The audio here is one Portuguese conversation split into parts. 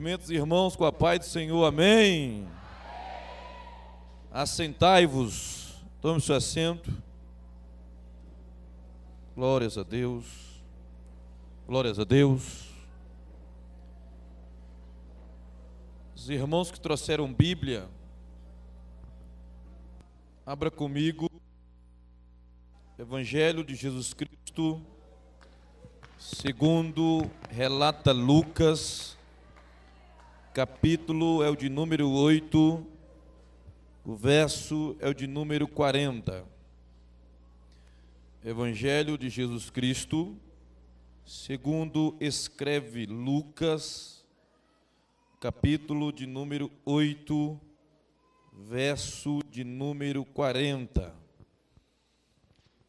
Cumprimento os irmãos com a paz do Senhor, amém. Assentai-vos, tome seu assento. Glórias a Deus, glórias a Deus. Os irmãos que trouxeram Bíblia, abra comigo Evangelho de Jesus Cristo, segundo relata Lucas, capítulo é o de número 8, o verso é o de número 40. Evangelho de Jesus Cristo, segundo escreve Lucas, capítulo de número 8, verso de número 40.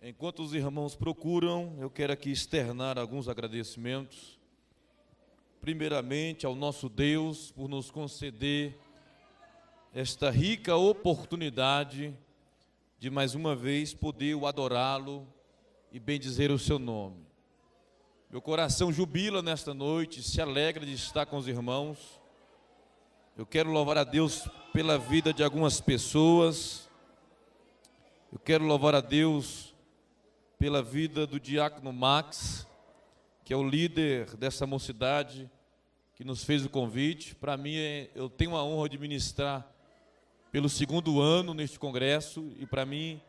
Enquanto os irmãos procuram, eu quero aqui externar alguns agradecimentos. Primeiramente ao nosso Deus por nos conceder esta rica oportunidade de mais uma vez poder o adorá-lo e bendizer o seu nome. Meu coração jubila nesta noite, se alegra de estar com os irmãos. Eu quero louvar a Deus pela vida de algumas pessoas. Eu quero louvar a Deus pela vida do diácono Max, que é o líder dessa mocidade, que nos fez o convite. Para mim, eu tenho a honra de ministrar pelo segundo ano neste congresso, e para mim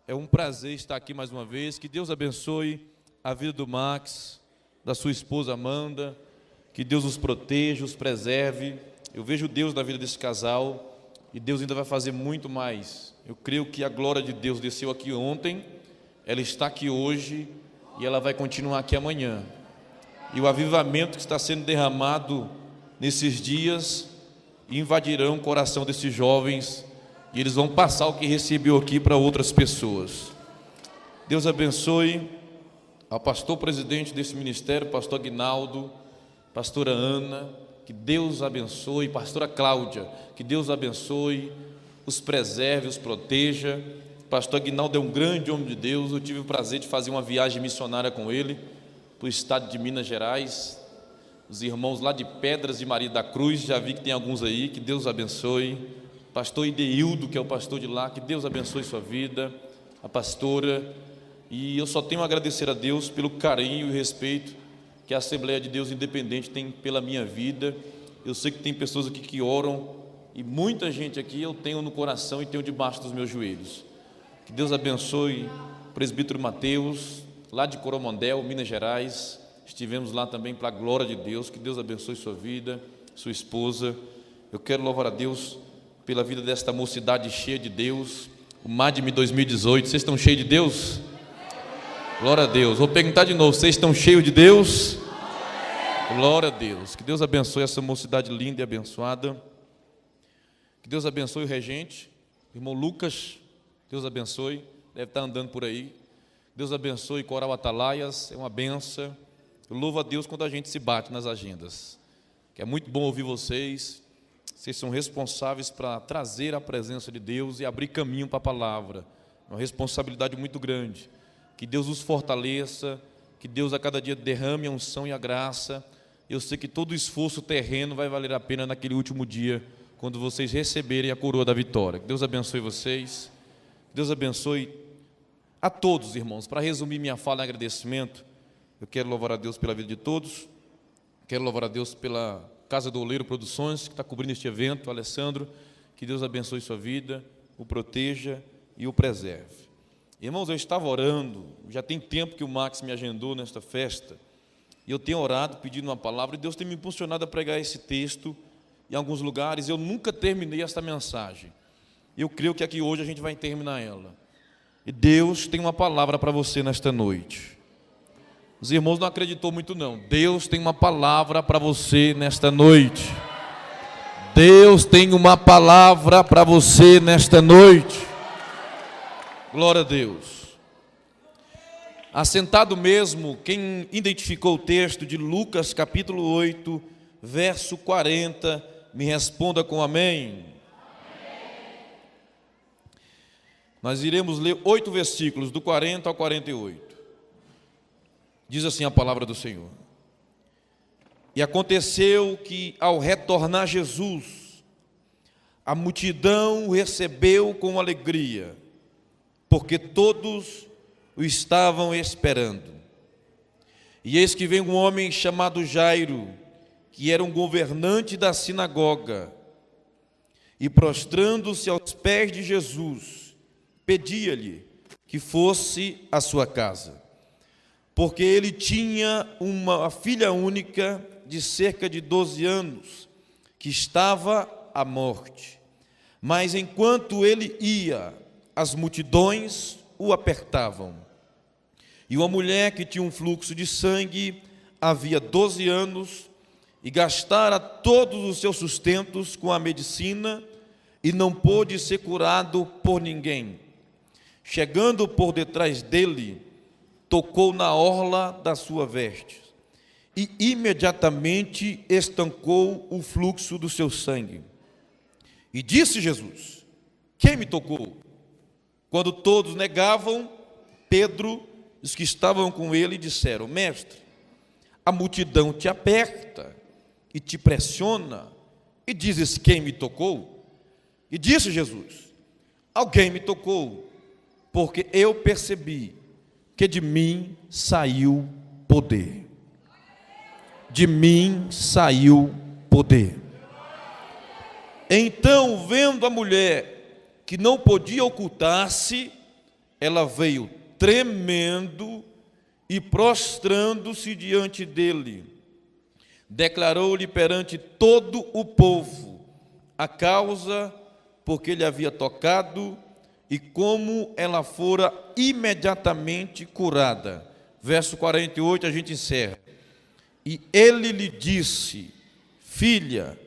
é um prazer estar aqui mais uma vez. Que Deus abençoe a vida do Max, da sua esposa Amanda, que Deus os proteja, os preserve. Eu vejo Deus na vida desse casal, e Deus ainda vai fazer muito mais. Eu creio que a glória de Deus desceu aqui ontem, ela está aqui hoje e ela vai continuar aqui amanhã. E o avivamento que está sendo derramado nesses dias invadirão o coração desses jovens e eles vão passar o que recebeu aqui para outras pessoas. Deus abençoe ao pastor presidente desse ministério, pastor Aguinaldo, pastora Ana, que Deus abençoe, pastora Cláudia, que Deus abençoe, os preserve, os proteja. Pastor Aguinaldo é um grande homem de Deus. Eu tive o prazer de fazer uma viagem missionária com ele para o estado de Minas Gerais. Os irmãos lá de Pedras de Maria da Cruz, já vi que tem alguns aí, que Deus abençoe. Pastor Ideildo, que é o pastor de lá, que Deus abençoe sua vida, a pastora. E eu só tenho a agradecer a Deus pelo carinho e respeito que a Assembleia de Deus Independente tem pela minha vida. Eu sei que tem pessoas aqui que oram, e muita gente aqui eu tenho no coração e tenho debaixo dos meus joelhos. Que Deus abençoe o presbítero Mateus, lá de Coromandel, Minas Gerais. Estivemos lá também para a glória de Deus. Que Deus abençoe sua vida, sua esposa. Eu quero louvar a Deus pela vida desta mocidade cheia de Deus. O MADME 2018, vocês estão cheios de Deus? Glória a Deus. Vou perguntar de novo, vocês estão cheios de Deus? Glória a Deus. Que Deus abençoe essa mocidade linda e abençoada. Que Deus abençoe o regente, o irmão Lucas. Deus abençoe, deve estar andando por aí. Deus abençoe Coral Atalaias, é uma benção. Eu louvo a Deus quando a gente se bate nas agendas, que é muito bom ouvir vocês. Vocês são responsáveis para trazer a presença de Deus e abrir caminho para a palavra. É uma responsabilidade muito grande. Que Deus os fortaleça, que Deus a cada dia derrame a unção e a graça. Eu sei que todo o esforço terreno vai valer a pena naquele último dia, quando vocês receberem a coroa da vitória. Que Deus abençoe vocês. Deus abençoe a todos, irmãos. Para resumir minha fala em agradecimento, eu quero louvar a Deus pela vida de todos. Quero louvar a Deus pela Casa do Oleiro Produções, que está cobrindo este evento, o Alessandro. Que Deus abençoe sua vida, o proteja e o preserve. Irmãos, eu estava orando, já tem tempo que o Max me agendou nesta festa, e eu tenho orado, pedindo uma palavra, e Deus tem me impulsionado a pregar esse texto em alguns lugares. Eu nunca terminei esta mensagem. Eu creio que aqui hoje a gente vai terminar ela. E Deus tem uma palavra para você nesta noite. Os irmãos não acreditou muito não. Deus tem uma palavra para você nesta noite. Deus tem uma palavra para você nesta noite. Glória a Deus. Assentado mesmo, quem identificou o texto de Lucas capítulo 8, verso 40, me responda com amém. Nós iremos ler 8 versículos, do 40 ao 48. Diz assim a palavra do Senhor: E aconteceu que, ao retornar Jesus, a multidão o recebeu com alegria, porque todos o estavam esperando. E eis que vem um homem chamado Jairo, que era um governante da sinagoga, e prostrando-se aos pés de Jesus, pedia-lhe que fosse à sua casa, porque ele tinha uma filha única de cerca de 12 anos, que estava à morte. Mas enquanto ele ia, as multidões o apertavam. E uma mulher que tinha um fluxo de sangue havia 12 anos e gastara todos os seus sustentos com a medicina e não pôde ser curado por ninguém. Chegando por detrás dele, tocou na orla da sua veste e imediatamente estancou o fluxo do seu sangue. E disse Jesus: quem me tocou? Quando todos negavam, Pedro e os que estavam com ele disseram: mestre, a multidão te aperta e te pressiona, e dizes: quem me tocou? E disse Jesus: alguém me tocou, porque eu percebi que de mim saiu poder. De mim saiu poder. Então, vendo a mulher que não podia ocultar-se, ela veio tremendo e prostrando-se diante dele. Declarou-lhe perante todo o povo a causa porque ele havia tocado e como ela fora imediatamente curada. Verso 48, a gente encerra. E ele lhe disse: filha,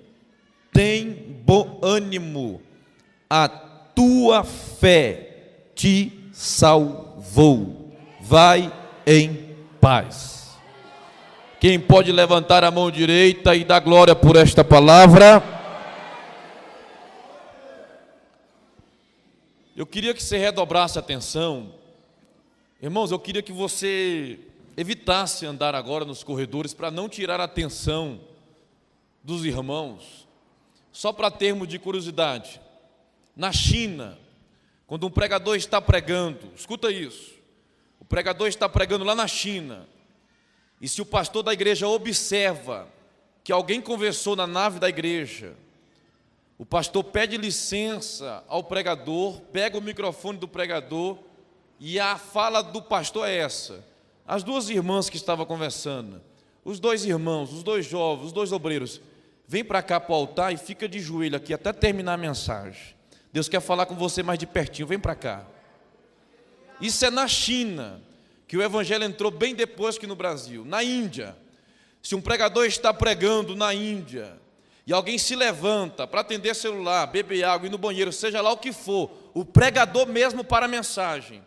tem bom ânimo, a tua fé te salvou. Vai em paz. Quem pode levantar a mão direita e dar glória por esta palavra? Eu queria que você redobrasse a atenção. Irmãos, eu queria que você evitasse andar agora nos corredores para não tirar a atenção dos irmãos. Só para termos de curiosidade, na China, quando um pregador está pregando, escuta isso, o pregador está pregando lá na China, e se o pastor da igreja observa que alguém conversou na nave da igreja, o pastor pede licença ao pregador, pega o microfone do pregador, e a fala do pastor é essa: as duas irmãs que estavam conversando, os dois irmãos, os dois jovens, os dois obreiros, vem para cá para o altar e fica de joelho aqui até terminar a mensagem. Deus quer falar com você mais de pertinho, vem para cá. Isso é na China, que o evangelho entrou bem depois que no Brasil. Na Índia, se um pregador está pregando na Índia, e alguém se levanta para atender celular, beber água, ir no banheiro, seja lá o que for, o pregador mesmo para a mensagem,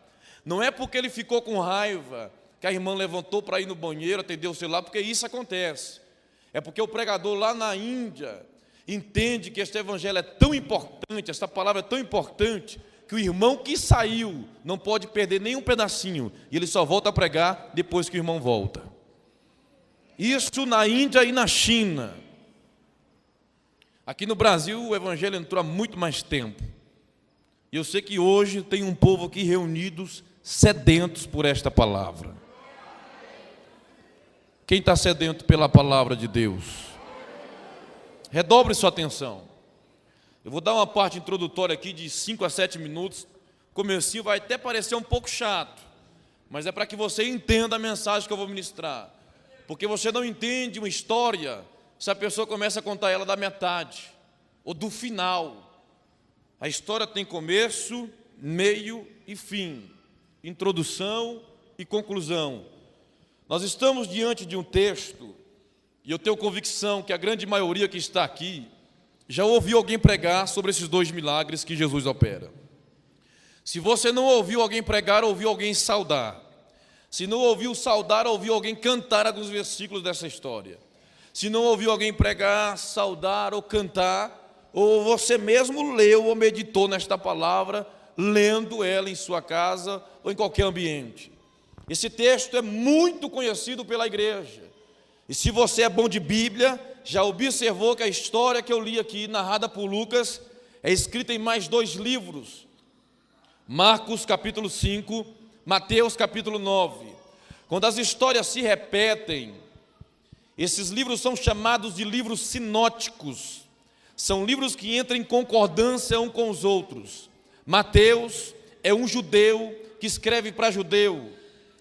não é porque ele ficou com raiva, que a irmã levantou para ir no banheiro, atender o celular, porque isso acontece. É porque o pregador lá na Índia entende que este evangelho é tão importante, esta palavra é tão importante, que o irmão que saiu não pode perder nem um pedacinho, e ele só volta a pregar depois que o irmão volta. Isso na Índia e na China. Aqui no Brasil o evangelho entrou há muito mais tempo. E eu sei que hoje tem um povo aqui reunidos, sedentos por esta palavra. Quem está sedento pela palavra de Deus? Redobre sua atenção. Eu vou dar uma parte introdutória aqui de 5 a 7 minutos. O comecinho vai até parecer um pouco chato, mas é para que você entenda a mensagem que eu vou ministrar. Porque você não entende uma história se a pessoa começa a contar ela da metade ou do final. A história tem começo, meio e fim, introdução e conclusão. Nós estamos diante de um texto, e eu tenho convicção que a grande maioria que está aqui já ouviu alguém pregar sobre esses 2 milagres que Jesus opera. Se você não ouviu alguém pregar, ouviu alguém saudar. Se não ouviu saudar, ouviu alguém cantar alguns versículos dessa história. Se não ouviu alguém pregar, saudar ou cantar, ou você mesmo leu ou meditou nesta palavra, lendo ela em sua casa ou em qualquer ambiente. Esse texto é muito conhecido pela igreja. E se você é bom de Bíblia, já observou que a história que eu li aqui, narrada por Lucas, é escrita em mais 2 livros. Marcos capítulo 5, Mateus capítulo 9. Quando as histórias se repetem, esses livros são chamados de livros sinóticos. São livros que entram em concordância um com os outros. Mateus é um judeu que escreve para judeu.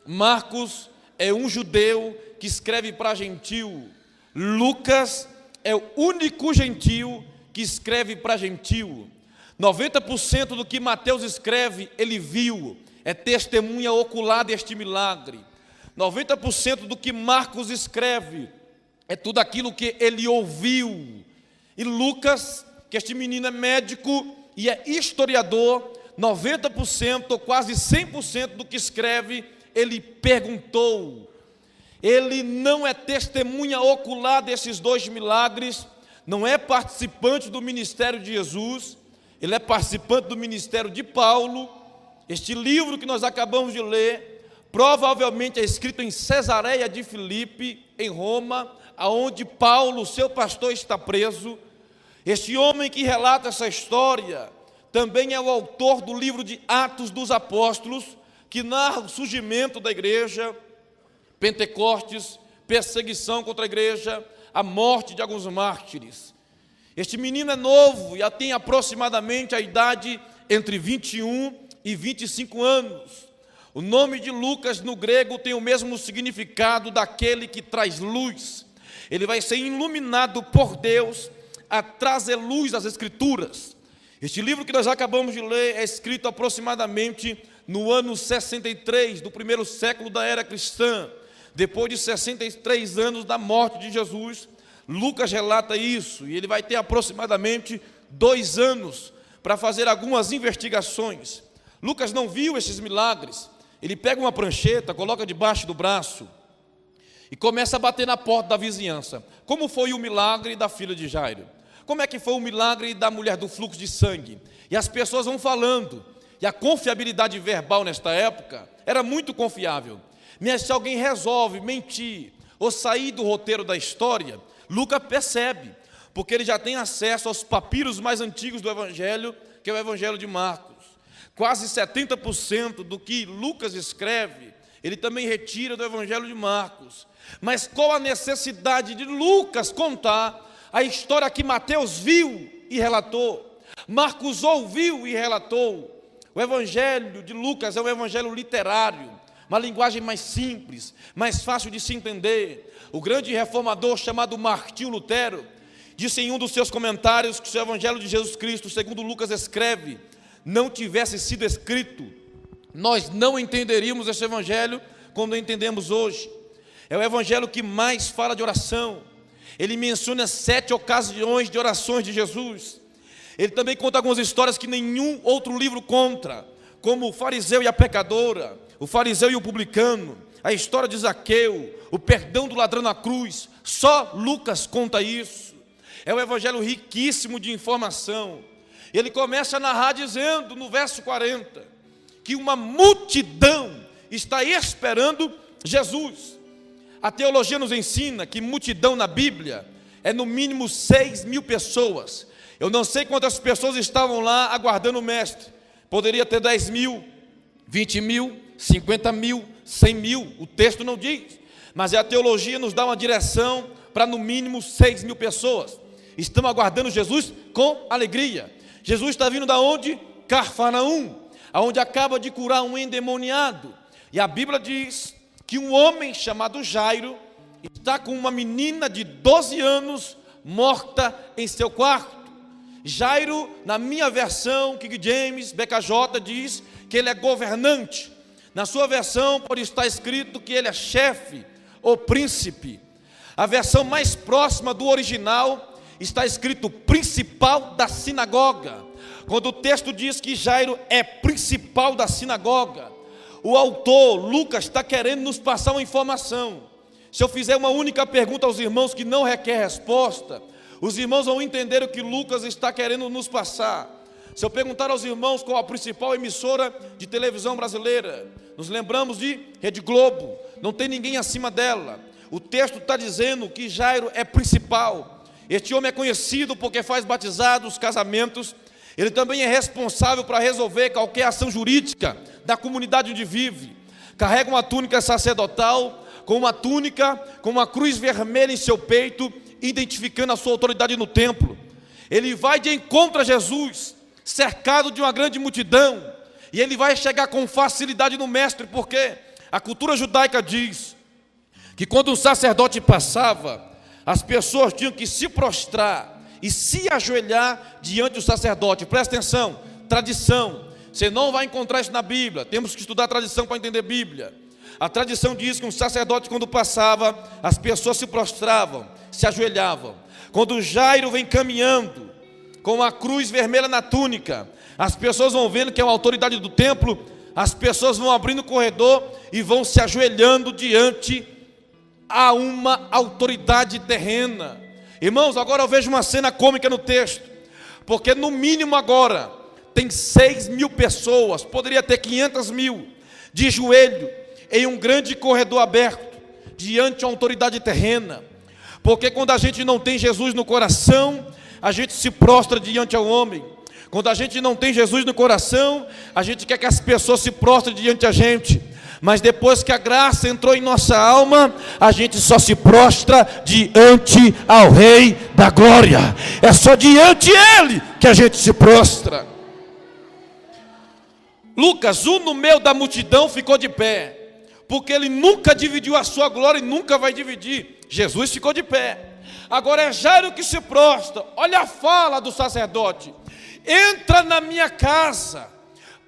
Marcos é um judeu que escreve para gentil. Lucas é o único gentil que escreve para gentil. 90% do que Mateus escreve, ele viu, é testemunha ocular deste milagre. 90% do que Marcos escreve, é tudo aquilo que ele ouviu. E Lucas, que este menino é médico e é historiador, 90% ou quase 100% do que escreve, ele perguntou. Ele não é testemunha ocular desses 2 milagres, não é participante do ministério de Jesus, ele é participante do ministério de Paulo. Este livro que nós acabamos de ler, provavelmente é escrito em Cesareia de Filipe, em Roma, aonde Paulo, seu pastor, está preso. Este homem que relata essa história, também é o autor do livro de Atos dos Apóstolos, que narra o surgimento da igreja, Pentecostes, perseguição contra a igreja, a morte de alguns mártires. Este menino é novo, já tem aproximadamente a idade entre 21 e 25 anos. O nome de Lucas no grego tem o mesmo significado daquele que traz luz. Ele vai ser iluminado por Deus a trazer luz às Escrituras. Este livro que nós acabamos de ler é escrito aproximadamente no ano 63 do primeiro século da era cristã. Depois de 63 anos da morte de Jesus, Lucas relata isso, e ele vai ter aproximadamente 2 anos para fazer algumas investigações. Lucas não viu esses milagres. Ele pega uma prancheta, coloca debaixo do braço e começa a bater na porta da vizinhança. Como foi o milagre da filha de Jairo? Como é que foi o milagre da mulher do fluxo de sangue? E as pessoas vão falando, e a confiabilidade verbal nesta época era muito confiável. Mas se alguém resolve mentir ou sair do roteiro da história, Lucas percebe, porque ele já tem acesso aos papiros mais antigos do Evangelho, que é o Evangelho de Marcos. Quase 70% do que Lucas escreve, ele também retira do Evangelho de Marcos. Mas qual a necessidade de Lucas contar a história que Mateus viu e relatou, Marcos ouviu e relatou? O Evangelho de Lucas é um evangelho literário, uma linguagem mais simples, mais fácil de se entender. O grande reformador chamado Martinho Lutero disse em um dos seus comentários que se o Evangelho de Jesus Cristo, segundo Lucas escreve, não tivesse sido escrito, nós não entenderíamos esse Evangelho como entendemos hoje. É o Evangelho que mais fala de oração. Ele menciona 7 ocasiões de orações de Jesus. Ele também conta algumas histórias que nenhum outro livro conta, como o fariseu e a pecadora, o fariseu e o publicano, a história de Zaqueu, o perdão do ladrão na cruz. Só Lucas conta isso. É um evangelho riquíssimo de informação. Ele começa a narrar dizendo, no verso 40, que uma multidão está esperando Jesus. A teologia nos ensina que multidão na Bíblia é no mínimo 6.000 pessoas. Eu não sei quantas pessoas estavam lá aguardando o mestre. Poderia ter 10.000, 20.000, 50.000, 100.000, o texto não diz. Mas a teologia nos dá uma direção para no mínimo 6.000 pessoas. Estão aguardando Jesus com alegria. Jesus está vindo da onde? Cafarnaum, aonde acaba de curar um endemoniado. E a Bíblia diz que um homem chamado Jairo está com uma menina de 12 anos morta em seu quarto. Jairo, na minha versão, King James, BKJ, diz que ele é governante. Na sua versão pode estar escrito que ele é chefe ou príncipe. A versão mais próxima do original está escrito principal da sinagoga. Quando o texto diz que Jairo é principal da sinagoga, o autor, Lucas, está querendo nos passar uma informação. Se eu fizer uma única pergunta aos irmãos que não requer resposta, os irmãos vão entender o que Lucas está querendo nos passar. Se eu perguntar aos irmãos qual a principal emissora de televisão brasileira, nos lembramos de Rede Globo, não tem ninguém acima dela. o texto está dizendo que Jairo é principal. Este homem é conhecido porque faz batizados, casamentos. Ele também é responsável para resolver qualquer ação jurídica da comunidade onde vive. Carrega uma túnica sacerdotal, com uma túnica, com uma cruz vermelha em seu peito, identificando a sua autoridade no templo. Ele vai de encontro a Jesus, cercado de uma grande multidão, e ele vai chegar com facilidade no mestre, porque a cultura judaica diz que quando um sacerdote passava, as pessoas tinham que se prostrar e se ajoelhar diante do sacerdote. Presta atenção, tradição, você não vai encontrar isso na Bíblia, temos que estudar a tradição para entender a Bíblia. A tradição diz que um sacerdote, quando passava, as pessoas se prostravam, se ajoelhavam. Quando Jairo vem caminhando, com a cruz vermelha na túnica, as pessoas vão vendo que é uma autoridade do templo, as pessoas vão abrindo o corredor e vão se ajoelhando diante a uma autoridade terrena. Irmãos, agora eu vejo uma cena cômica no texto, porque no mínimo agora tem 6.000 pessoas, poderia ter 500.000, de joelho, em um grande corredor aberto, diante de uma autoridade terrena. Porque quando a gente não tem Jesus no coração, a gente se prostra diante ao homem. Quando a gente não tem Jesus no coração, a gente quer que as pessoas se prostrem diante da gente. Mas depois que a graça entrou em nossa alma, a gente só se prostra diante ao Rei da Glória. É só diante dele que a gente se prostra. Lucas, um no meio da multidão, ficou de pé, porque ele nunca dividiu a sua glória e nunca vai dividir. Jesus ficou de pé. Agora é Jairo que se prostra. Olha a fala do sacerdote: entra na minha casa,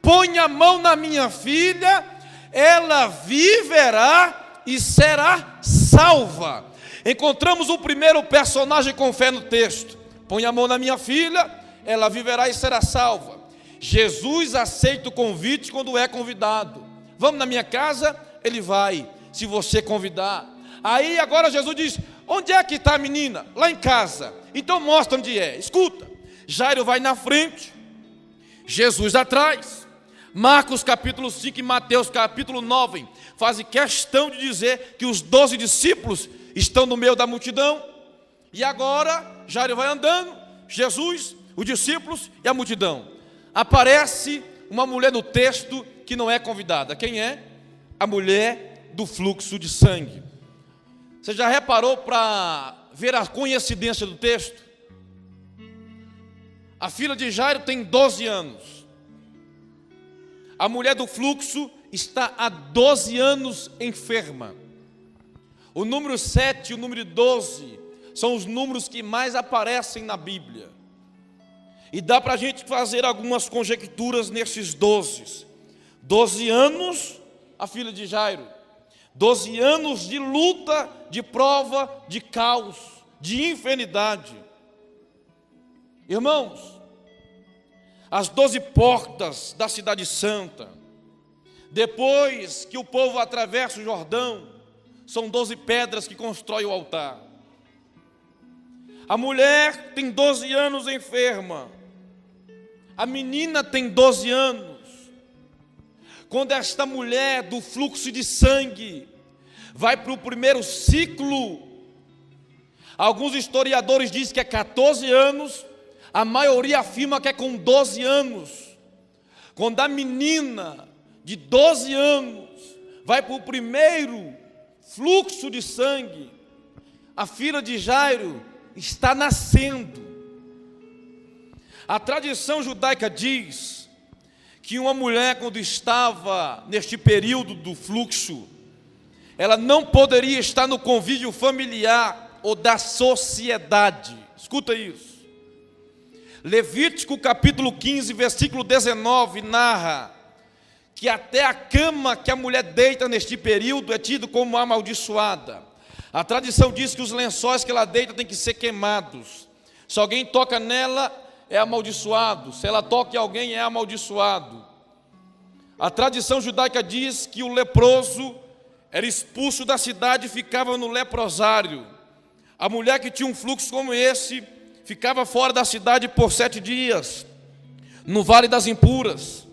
põe a mão na minha filha, ela viverá e será salva. Encontramos o primeiro personagem com fé no texto. Põe a mão na minha filha, ela viverá e será salva. Jesus aceita o convite quando é convidado. Vamos na minha casa? Ele vai, se você convidar. Aí agora Jesus diz: onde é que está a menina? Lá em casa. Então mostra onde é. Escuta, Jairo vai na frente, Jesus atrás. Marcos capítulo 5 e Mateus capítulo 9 fazem questão de dizer que os 12 discípulos estão no meio da multidão. E agora Jairo vai andando, Jesus, os discípulos e a multidão. Aparece uma mulher no texto que não é convidada. Quem é? A mulher do fluxo de sangue. Você já reparou para ver a coincidência do texto? A filha de Jairo tem 12 anos. A mulher do fluxo está há 12 anos enferma. O número 7 e o número 12 são os números que mais aparecem na Bíblia. E dá para a gente fazer algumas conjecturas nesses 12. 12 anos, a filha de Jairo. 12 anos de luta, de prova, de caos, de enfermidade. Irmãos, as 12 portas da cidade santa, depois que o povo atravessa o Jordão, são 12 pedras que constroem o altar. A mulher tem 12 anos enferma, a menina tem 12 anos. Quando esta mulher do fluxo de sangue vai para o primeiro ciclo, alguns historiadores dizem que é 14 anos, a maioria afirma que é com 12 anos. Quando a menina de 12 anos vai para o primeiro fluxo de sangue, a filha de Jairo está nascendo. A tradição judaica diz que uma mulher, quando estava neste período do fluxo, ela não poderia estar no convívio familiar ou da sociedade. Escuta isso. Levítico capítulo 15, versículo 19, narra que até a cama que a mulher deita neste período é tido como amaldiçoada. A tradição diz que os lençóis que ela deita têm que ser queimados. Se alguém toca nela, é amaldiçoado. Se ela toca em alguém, é amaldiçoado. A tradição judaica diz que o leproso era expulso da cidade e ficava no leprosário. A mulher que tinha um fluxo como esse ficava fora da cidade por 7 dias, no Vale das Impuras.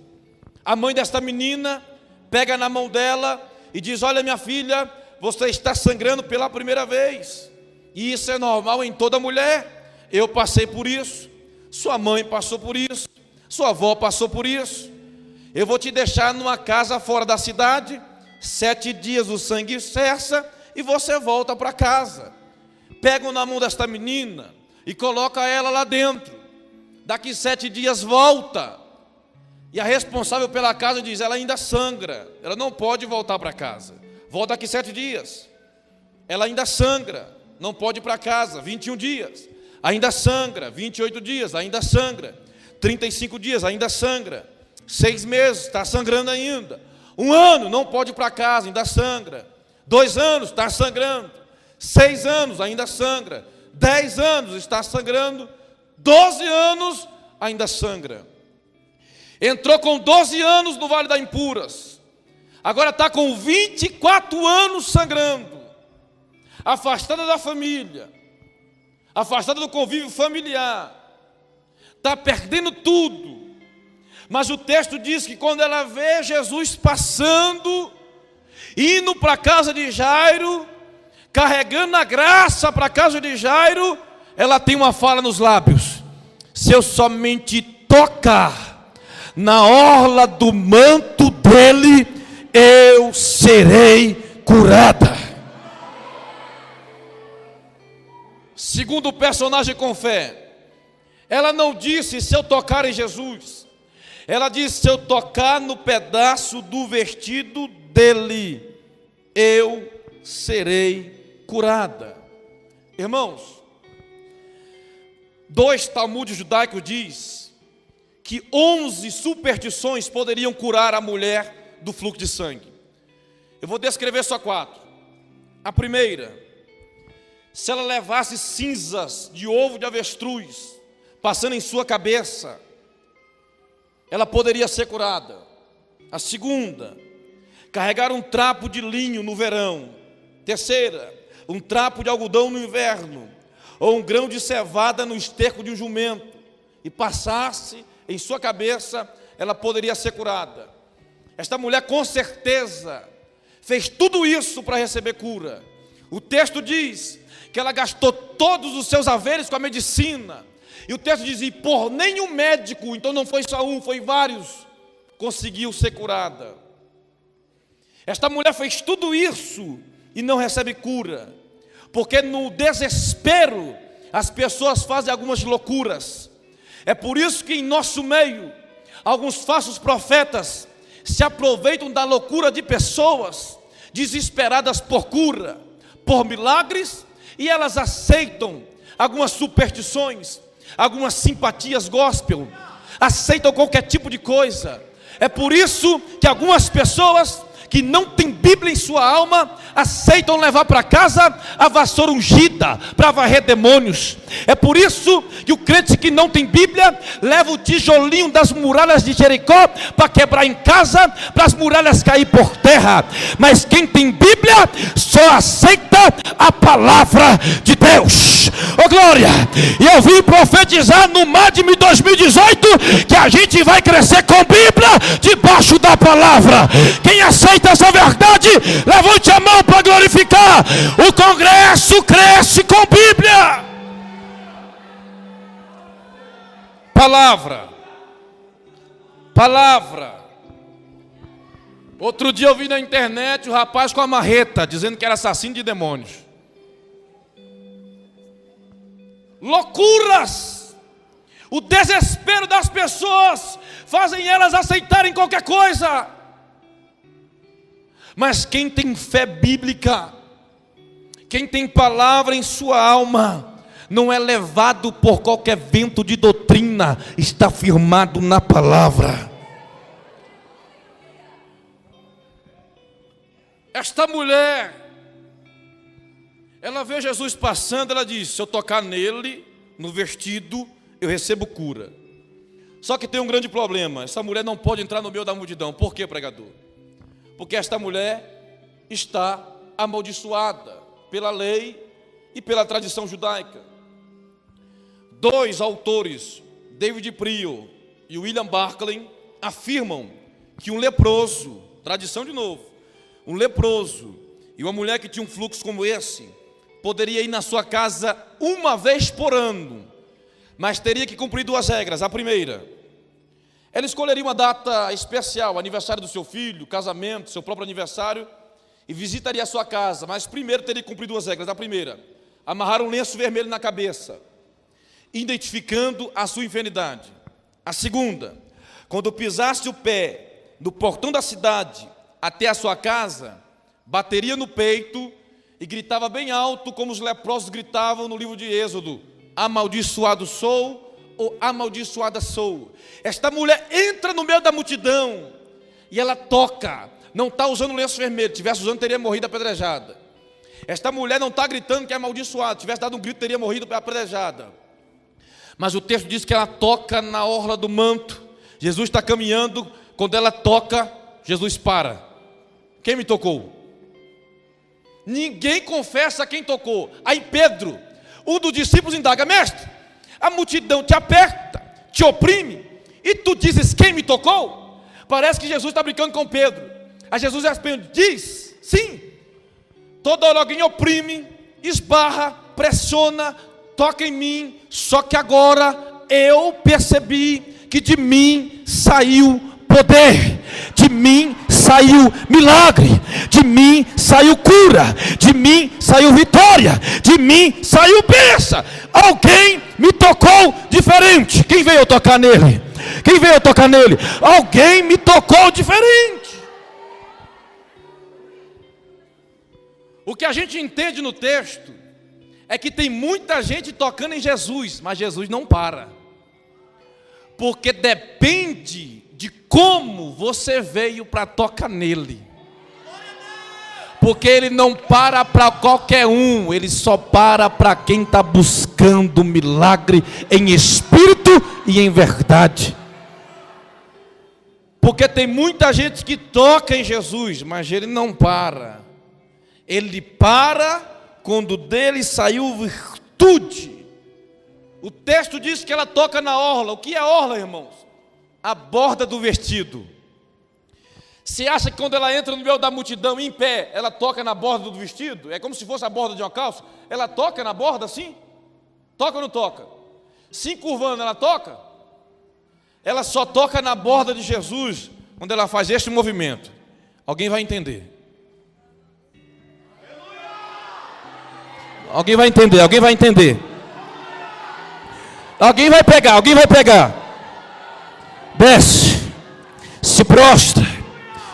A mãe desta menina pega na mão dela e diz: olha, minha filha, você está sangrando pela primeira vez. E isso é normal em toda mulher. Eu passei por isso, sua mãe passou por isso, sua avó passou por isso. Eu vou te deixar numa casa fora da cidade, 7 dias o sangue cessa e você volta para casa. Pega na mão desta menina e coloca ela lá dentro. Daqui 7 dias volta. E a responsável pela casa diz: ela ainda sangra, ela não pode voltar para casa. Volta daqui 7 dias. Ela ainda sangra, não pode ir para casa. 21 dias, ainda sangra. 28 dias, ainda sangra. 35 dias, ainda sangra. 6 meses, está sangrando ainda. 1 ano, não pode ir para casa, ainda sangra. 2 anos, está sangrando. 6 anos, ainda sangra. 10 anos, está sangrando. 12 anos, ainda sangra. Entrou com 12 anos no Vale das Impuras. Agora está com 24 anos sangrando. Afastada da família. Afastada do convívio familiar. Está perdendo tudo. Mas o texto diz que quando ela vê Jesus passando, indo para a casa de Jairo, carregando a graça para a casa de Jairo, ela tem uma fala nos lábios: se eu somente tocar na orla do manto dele, eu serei curada. Segundo o personagem com fé, ela não disse se eu tocar em Jesus, ela disse: se eu tocar no pedaço do vestido dele, eu serei curada. Irmãos, 2 Talmudes judaicos diz que 11 superstições poderiam curar a mulher do fluxo de sangue. Eu vou descrever só 4. A primeira: se ela levasse cinzas de ovo de avestruz passando em sua cabeça, ela poderia ser curada. A segunda: carregar um trapo de linho no verão. Terceira: um trapo de algodão no inverno, ou um grão de cevada no esterco de um jumento, e passasse em sua cabeça, ela poderia ser curada. Esta mulher com certeza fez tudo isso para receber cura. O texto diz que ela gastou todos os seus haveres com a medicina. E o texto diz: e por nenhum médico, então não foi só um, foi vários, conseguiu ser curada. Esta mulher fez tudo isso e não recebe cura, porque no desespero as pessoas fazem algumas loucuras. É por isso que em nosso meio alguns falsos profetas se aproveitam da loucura de pessoas desesperadas por cura, por milagres, e elas aceitam algumas superstições, algumas simpatias gospel, aceitam qualquer tipo de coisa. É por isso que algumas pessoas que não têm Bíblia em sua alma aceitam levar para casa a vassoura ungida para varrer demônios. É por isso que o crente que não tem Bíblia leva o tijolinho das muralhas de Jericó para quebrar em casa, para as muralhas cair por terra. Mas quem tem Bíblia só aceita a palavra de Deus. Ô glória! E eu vim profetizar no MADME 2018 que a gente vai crescer com Bíblia debaixo da palavra. Quem aceita essa verdade, levante a mão para glorificar. O congresso cresce com Bíblia. Palavra. Outro dia eu vi na internet o rapaz com a marreta dizendo que era assassino de demônios. Loucuras. O desespero das pessoas fazem elas aceitarem qualquer coisa. Mas quem tem fé bíblica, quem tem palavra em sua alma, não é levado por qualquer vento de doutrina, está firmado na palavra. Esta mulher, ela vê Jesus passando, ela diz: se eu tocar nele, no vestido, eu recebo cura. Só que tem um grande problema: essa mulher não pode entrar no meio da multidão. Por quê, pregador? Porque esta mulher está amaldiçoada pela lei e pela tradição judaica. 2 autores, David Prior e William Barclay, afirmam que um leproso, tradição de novo, um leproso E uma mulher que tinha um fluxo como esse, poderia ir na sua casa uma vez por ano, mas teria que cumprir duas regras. A primeira, ela escolheria uma data especial, aniversário do seu filho, casamento, seu próprio aniversário, e visitaria a sua casa, mas primeiro teria que cumprir duas regras. A primeira, amarrar um lenço vermelho na cabeça, identificando a sua enfermidade. A segunda, quando pisasse o pé no portão da cidade até a sua casa, bateria no peito e gritava bem alto, como os leprosos gritavam no livro de Êxodo: amaldiçoado sou, ou amaldiçoada sou. Esta mulher entra no meio da multidão e ela toca. Não está usando lenço vermelho, tivesse usando teria morrido apedrejada. Esta mulher não está gritando que é amaldiçoada, tivesse dado um grito teria morrido apedrejada. Mas o texto diz que ela toca na orla do manto. Jesus está caminhando, quando ela toca, Jesus para. Quem me tocou? Ninguém confessa quem tocou. Aí Pedro, um dos discípulos, indaga: mestre, a multidão te aperta, te oprime, e tu dizes quem me tocou? Parece que Jesus está brincando com Pedro. Aí Jesus responde: diz, sim, toda hora alguém oprime, esbarra, pressiona, toca em mim, só que agora eu percebi que de mim saiu poder, de mim saiu milagre, de mim saiu cura, de mim saiu vitória, de mim saiu bênção. Alguém me tocou diferente. Quem veio tocar nele? Quem veio tocar nele? Alguém me tocou diferente. O que a gente entende no texto é que tem muita gente tocando em Jesus, mas Jesus não para. Porque depende de como você veio para tocar nele. Porque ele não para qualquer um, ele só para quem está buscando milagre em espírito e em verdade. Porque tem muita gente que toca em Jesus, mas ele não para. Ele para quando dele saiu virtude. O texto diz que ela toca na orla. O que é orla, irmãos? A borda do vestido. Você acha que quando ela entra no meio da multidão em pé, ela toca na borda do vestido? É como se fosse a borda de uma calça? Ela toca na borda assim? Toca ou não toca? Se curvando, ela toca? Ela só toca na borda de Jesus quando ela faz este movimento. Alguém vai entender. Alguém vai entender, alguém vai entender. Alguém vai pegar, alguém vai pegar. Desce, se prostra,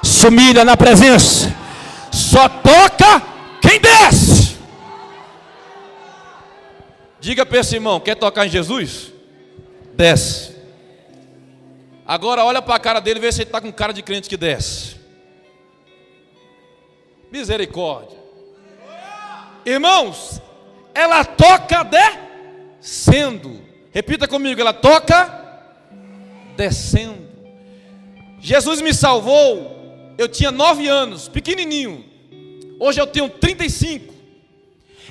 se humilha na presença. Só toca quem desce. Diga para esse irmão: quer tocar em Jesus? Desce. Agora olha para a cara dele e vê se ele está com cara de crente que desce. Misericórdia. Irmãos, ela toca descendo. Repita comigo: ela toca descendo. Jesus me salvou, eu tinha 9 anos, pequenininho. Hoje eu tenho 35.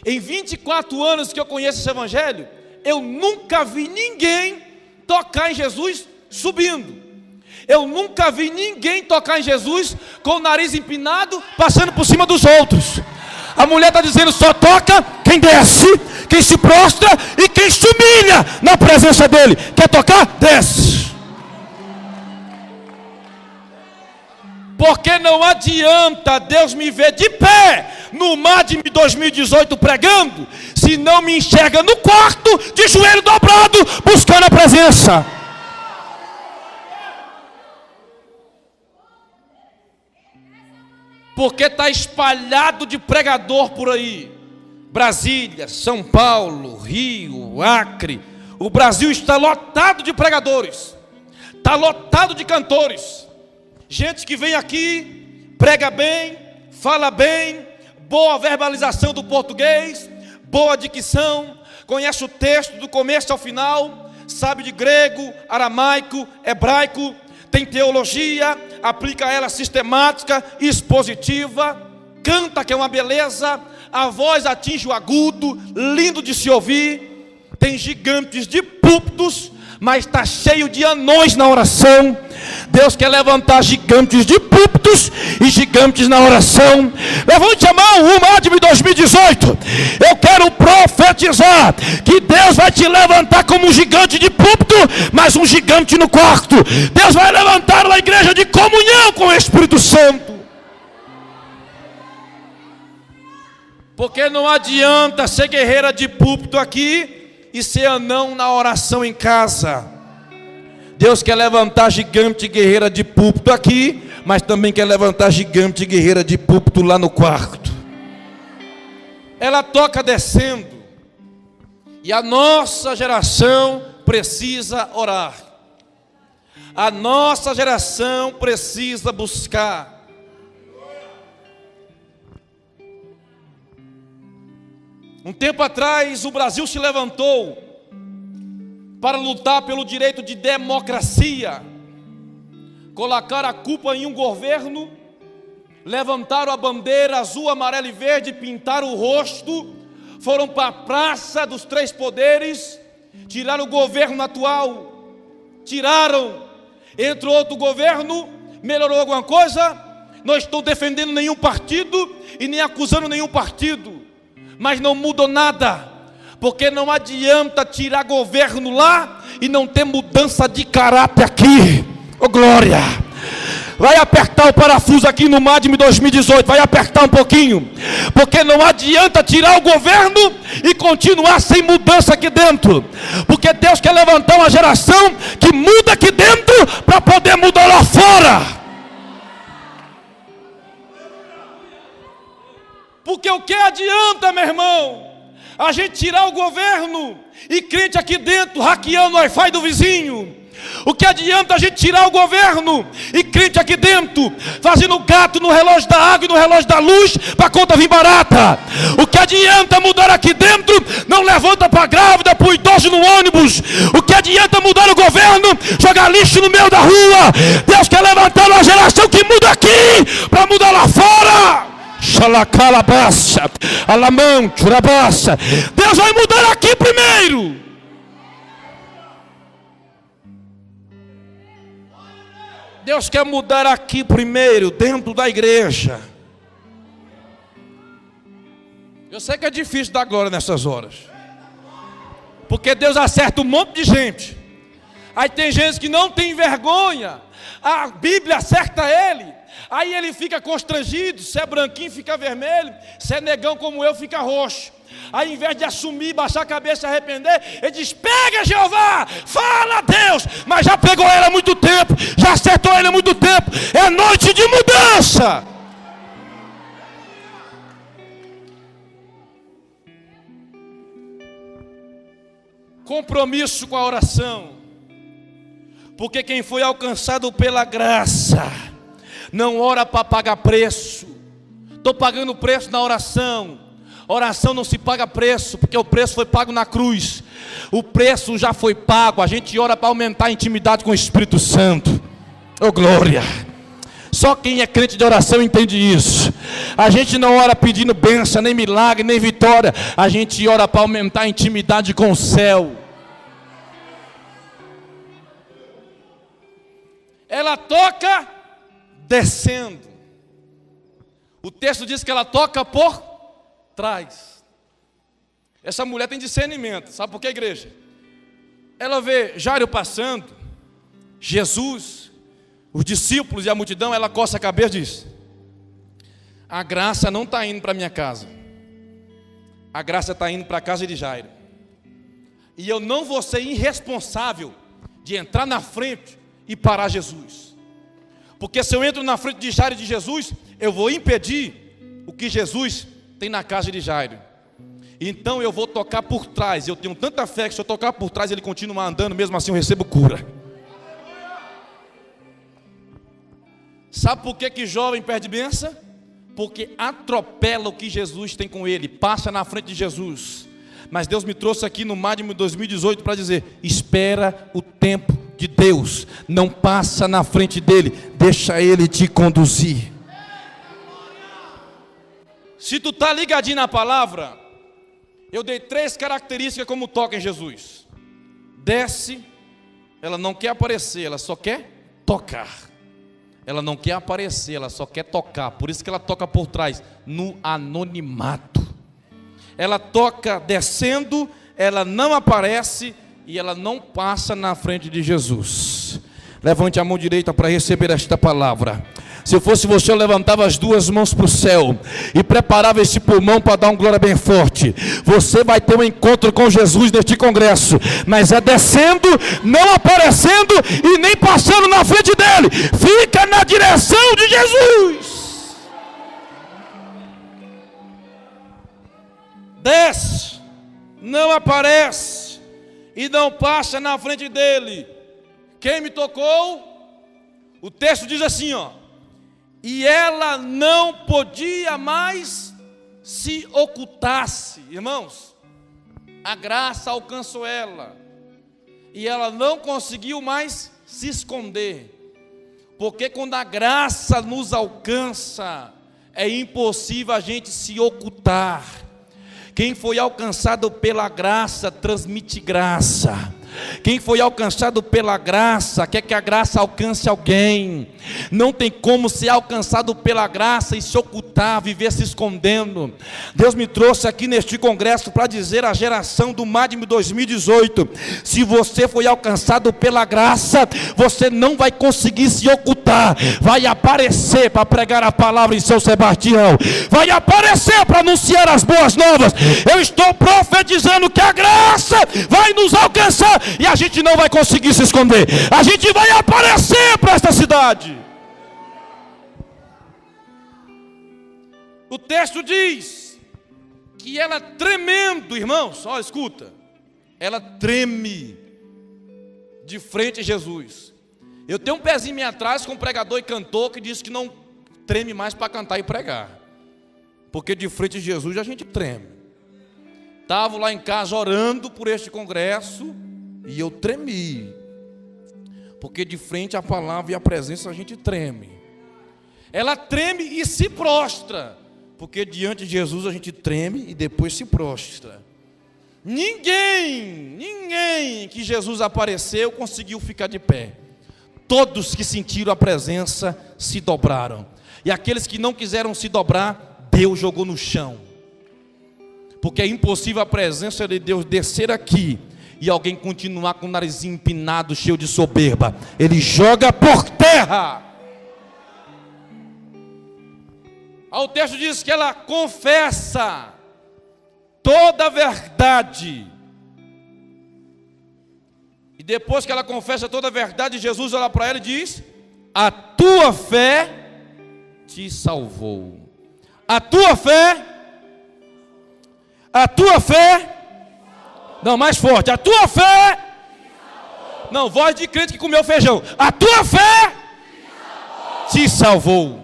Em 24 anos que eu conheço esse evangelho, eu nunca vi ninguém tocar em Jesus subindo. Eu nunca vi ninguém tocar em Jesus com o nariz empinado, passando por cima dos outros. A mulher está dizendo: só toca quem desce, quem se prostra e quem se humilha na presença dele. Quer tocar? Desce. Porque não adianta Deus me ver de pé no mar de 2018 pregando, se não me enxerga no quarto de joelho dobrado, buscando a presença. Porque está espalhado de pregador por aí. Brasília, São Paulo, Rio, Acre. O Brasil está lotado de pregadores. Está lotado de cantores. Gente que vem aqui, prega bem, fala bem, boa verbalização do português, boa dicção, conhece o texto do começo ao final, sabe de grego, aramaico, hebraico, tem teologia, aplica ela sistemática, expositiva, canta que é uma beleza, a voz atinge o agudo, lindo de se ouvir, tem gigantes de púlpitos, mas está cheio de anões na oração. Deus quer levantar gigantes de púlpitos púlpitos e gigantes na oração. Levante a mão, o Madme 2018. Eu quero profetizar que Deus vai te levantar como um gigante de púlpito, mas um gigante no quarto. Deus vai levantar uma igreja de comunhão com o Espírito Santo. Porque não adianta ser guerreira de púlpito aqui e ser anão na oração em casa. Deus quer levantar gigante e guerreira de púlpito aqui, mas também quer levantar gigante e guerreira de púlpito lá no quarto. Ela toca descendo. E a nossa geração precisa orar. A nossa geração precisa buscar. Um tempo atrás, o Brasil se levantou para lutar pelo direito de democracia. Colocaram a culpa em um governo, levantaram a bandeira azul, amarela e verde, pintaram o rosto, foram para a praça dos três poderes, tiraram o governo atual, tiraram, entrou outro governo, melhorou alguma coisa? Não estou defendendo nenhum partido e nem acusando nenhum partido, mas não mudou nada, porque não adianta tirar governo lá e não ter mudança de caráter aqui. Oh glória! Vai apertar o parafuso aqui no Madme 2018, vai apertar um pouquinho, porque não adianta tirar o governo e continuar sem mudança aqui dentro, porque Deus quer levantar uma geração que muda aqui dentro para poder mudar lá fora. Porque o que adianta, meu irmão, a gente tirar o governo e crente aqui dentro hackeando o Wi-Fi do vizinho? O que adianta a gente tirar o governo e crente aqui dentro fazendo gato no relógio da água e no relógio da luz para a conta vir barata? O que adianta mudar aqui dentro? Não levanta para a grávida, para o idoso no ônibus. O que adianta mudar o governo? Jogar lixo no meio da rua. Deus quer levantar uma geração que muda aqui para mudar lá fora. Xalacalabaça, alamão, churabaça. Deus vai mudar aqui primeiro. Deus quer mudar aqui primeiro, dentro da igreja. Eu sei que é difícil dar glória nessas horas, porque Deus acerta um monte de gente. Aí tem gente que não tem vergonha, a Bíblia acerta ele. Aí ele fica constrangido, se é branquinho fica vermelho, se é negão como eu fica roxo. Aí em vez de assumir, baixar a cabeça e arrepender, ele diz: pega Jeová, fala a Deus. Mas já pegou ele há muito tempo, já acertou ele há muito tempo. É noite de mudança. Compromisso com a oração, porque quem foi alcançado pela graça não ora para pagar preço. Estou pagando preço na oração. Oração não se paga preço, porque o preço foi pago na cruz. O preço já foi pago. A gente ora para aumentar a intimidade com o Espírito Santo. Oh glória! Só quem é crente de oração entende isso. A gente não ora pedindo bênção, nem milagre, nem vitória. A gente ora para aumentar a intimidade com o céu. Ela toca descendo. O texto diz que ela toca por trás. Essa mulher tem discernimento. Sabe por quê, igreja? Ela vê Jairo passando, Jesus, os discípulos e a multidão. Ela coça a cabeça e diz: a graça não está indo para a minha casa, a graça está indo para a casa de Jairo. E eu não vou ser irresponsável de entrar na frente e parar Jesus. Porque se eu entro na frente de Jairo e de Jesus, eu vou impedir o que Jesus tem na casa de Jairo. Então eu vou tocar por trás. Eu tenho tanta fé que se eu tocar por trás, ele continua andando, mesmo assim eu recebo cura. Sabe por que jovem perde bênção? Porque atropela o que Jesus tem com ele, passa na frente de Jesus. Mas Deus me trouxe aqui no Madme 2018 para dizer: espera o tempo de Deus, não passa na frente dele, deixa ele te conduzir. Se tu está ligadinho na palavra, eu dei 3 características como toca em Jesus. Desce, ela não quer aparecer, ela só quer tocar. ela não quer aparecer, ela só quer tocar. Por isso que ela toca por trás, no anonimato. Ela toca descendo, ela não aparece e ela não passa na frente de Jesus. Levante a mão direita para receber esta palavra. Se eu fosse você, eu levantava as duas mãos para o céu e preparava esse pulmão para dar um glória bem forte. Você vai ter um encontro com Jesus neste congresso, mas é descendo, não aparecendo e nem passando na frente dele. Fica na direção de Jesus. Desce, não aparece e não passa na frente dele. Quem me tocou? O texto diz assim, ó. E ela não podia mais se ocultar-se. Irmãos, a graça alcançou ela. E ela não conseguiu mais se esconder. Porque quando a graça nos alcança, é impossível a gente se ocultar. Quem foi alcançado pela graça, transmite graça. Quem foi alcançado pela graça, quer que a graça alcance alguém. Não tem como ser alcançado pela graça e se ocultar, viver se escondendo. Deus me trouxe aqui neste congresso para dizer à geração do MADM 2018, se você foi alcançado pela graça, você não vai conseguir se ocultar. Vai aparecer para pregar a palavra em São Sebastião. Vai aparecer para anunciar as boas novas. Eu estou profetizando que a graça vai nos alcançar. E a gente não vai conseguir se esconder. A gente vai aparecer para esta cidade. O texto diz que ela tremendo, irmãos, ó, escuta. Ela treme de frente a Jesus. Eu tenho um pezinho meio atrás com um pregador e cantor que disse que não treme mais para cantar e pregar. Porque de frente a Jesus a gente treme. Estava lá em casa orando por este congresso. E eu tremi, porque de frente à palavra e à presença a gente treme. Ela treme e se prostra, porque diante de Jesus a gente treme e depois se prostra. Ninguém que Jesus apareceu conseguiu ficar de pé. Todos que sentiram a presença se dobraram. E aqueles que não quiseram se dobrar, Deus jogou no chão. Porque é impossível a presença de Deus descer aqui e alguém continuar com o narizinho empinado, cheio de soberba. Ele joga por terra. O texto diz que ela confessa toda a verdade. E depois que ela confessa toda a verdade, Jesus olha para ela e diz: a tua fé te salvou. A tua fé. Não, mais forte. A tua fé. Não, voz de crente que comeu feijão. A tua fé te salvou.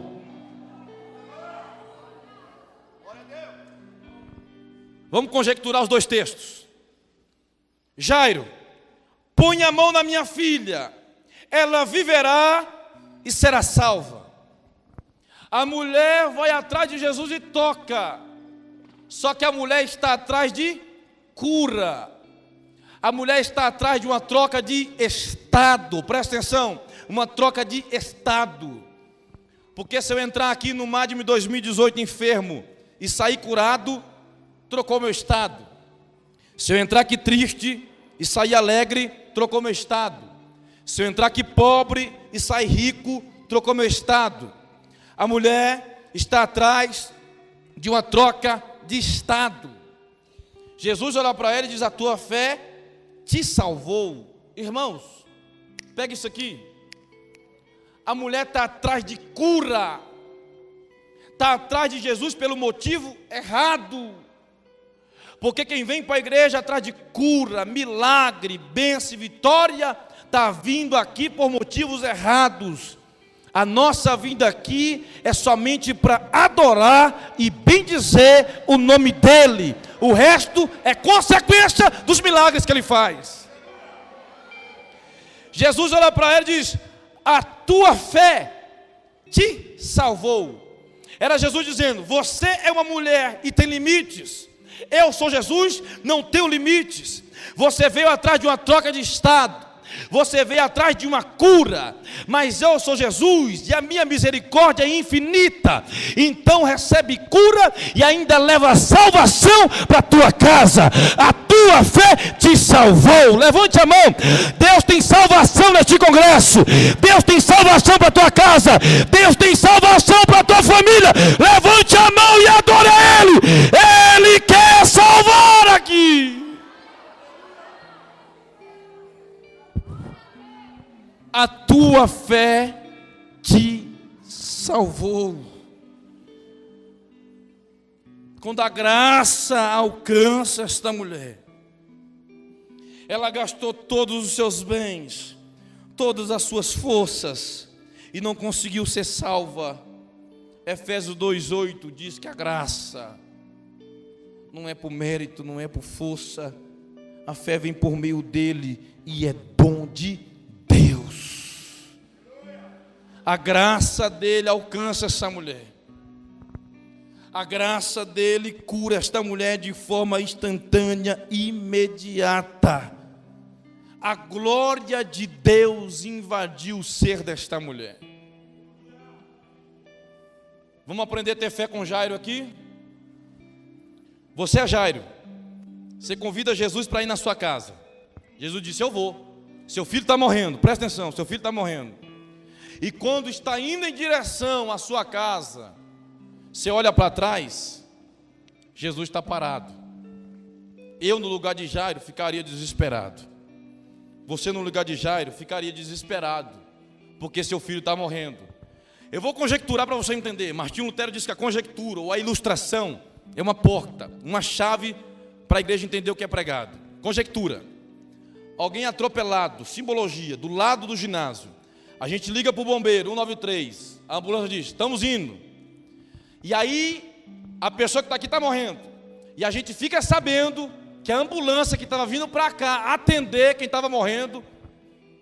Vamos conjecturar os dois textos. Jairo, põe a mão na minha filha, ela viverá e será salva. A mulher vai atrás de Jesus e toca. Só que a mulher está atrás de cura. A mulher está atrás de uma troca de estado. Presta atenção, uma troca de estado. Porque se eu entrar aqui no MADM 2018 enfermo e sair curado, trocou meu estado. Se eu entrar aqui triste e sair alegre, trocou meu estado. Se eu entrar aqui pobre e sair rico, trocou meu estado. A mulher está atrás de uma troca de estado. Jesus olha para ela e diz: a tua fé te salvou. Irmãos, pega isso aqui. A mulher está atrás de cura, está atrás de Jesus pelo motivo errado. Porque quem vem para a igreja atrás de cura, milagre, bênção e vitória, está vindo aqui por motivos errados. A nossa vinda aqui é somente para adorar e bendizer o nome dEle. O resto é consequência dos milagres que Ele faz. Jesus olha para ela e diz: a tua fé te salvou. Era Jesus dizendo: você é uma mulher e tem limites. Eu sou Jesus, não tenho limites. Você veio atrás de uma troca de estado. você veio atrás de uma cura, mas eu sou Jesus e a minha misericórdia é infinita. Então recebe cura e ainda leva salvação para a tua casa. A tua fé te salvou. Levante a mão. Deus tem salvação neste congresso. Deus tem salvação para a tua casa. Deus tem salvação para a tua família. Levante a mão e adore a Ele. Ele quer salvar aqui. A tua fé te salvou. Quando a graça alcança esta mulher, ela gastou todos os seus bens, todas as suas forças, e não conseguiu ser salva. Efésios 2:8 diz que a graça não é por mérito, não é por força. A fé vem por meio dele e é dom de Deus. A graça dele alcança essa mulher. A graça dele cura esta mulher de forma instantânea, imediata. A glória de Deus invadiu o ser desta mulher. Vamos aprender a ter fé com Jairo aqui? Você é Jairo. Você convida Jesus para ir na sua casa. Jesus disse: eu vou. Seu filho está morrendo, presta atenção, seu filho está morrendo. E quando está indo em direção à sua casa, você olha para trás, Jesus está parado. Eu no lugar de Jairo ficaria desesperado. Você no lugar de Jairo ficaria desesperado, porque seu filho está morrendo. Eu vou conjecturar para você entender. Martinho Lutero disse que a conjectura ou a ilustração é uma porta, uma chave para a igreja entender o que é pregado. Conjectura. Alguém atropelado, simbologia, do lado do ginásio. A gente liga para o bombeiro, 193. A ambulância diz: estamos indo. E aí, a pessoa que está aqui está morrendo. E a gente fica sabendo que a ambulância que estava vindo para cá atender quem estava morrendo,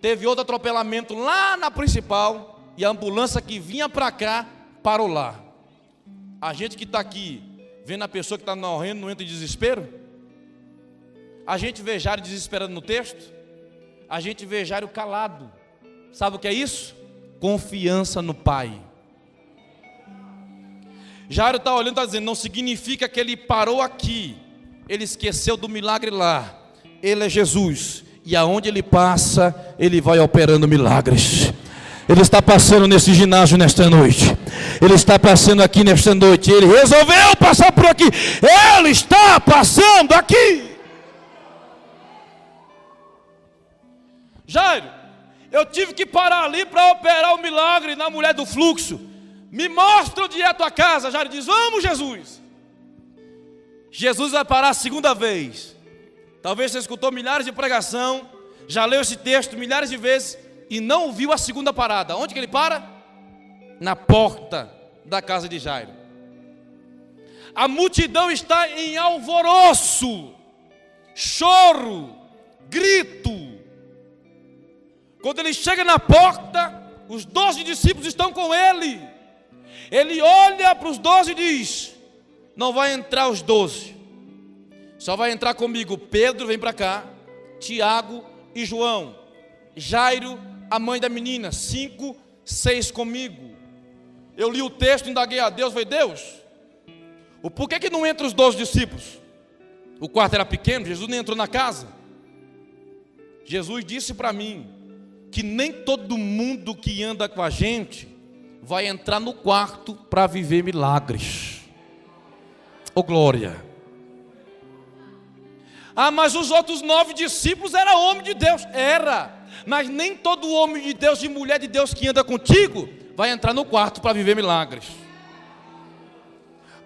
teve outro atropelamento lá na principal, e a ambulância que vinha para cá parou lá. A gente que está aqui, vendo a pessoa que está morrendo, não entra em desespero? A gente vê Jairo desesperado no texto. A gente vê Jairo calado. Sabe o que é isso? Confiança no Pai. Jairo está olhando e está dizendo: não significa que ele parou aqui, ele esqueceu do milagre lá. Ele é Jesus, e aonde ele passa, ele vai operando milagres. Ele está passando nesse ginásio nesta noite. Ele está passando aqui nesta noite. Ele resolveu passar por aqui. Ele está passando aqui. Jairo, eu tive que parar ali para operar o milagre na mulher do fluxo. Me mostra onde é a tua casa. Jairo diz: vamos, Jesus. Jesus vai parar a segunda vez. Talvez você escutou milhares de pregação, já leu esse texto milhares de vezes e não viu a segunda parada. Onde que ele para? Na porta da casa de Jairo. A multidão está em alvoroço, choro, grito. Quando ele chega na porta, os 12 discípulos estão com ele. Ele olha para os 12 e diz: não vai entrar os 12, só vai entrar comigo Pedro, vem para cá, Tiago e João. Jairo, a mãe da menina, 5, 6 comigo. Eu li o texto, indaguei a Deus, falei: Deus, por que não entra os 12 discípulos? O quarto era pequeno, Jesus nem entrou na casa. Jesus disse para mim que nem todo mundo que anda com a gente vai entrar no quarto para viver milagres. Oh glória! Ah, mas os outros 9 discípulos eram homem de Deus. Era, mas nem todo homem de Deus e mulher de Deus que anda contigo vai entrar no quarto para viver milagres.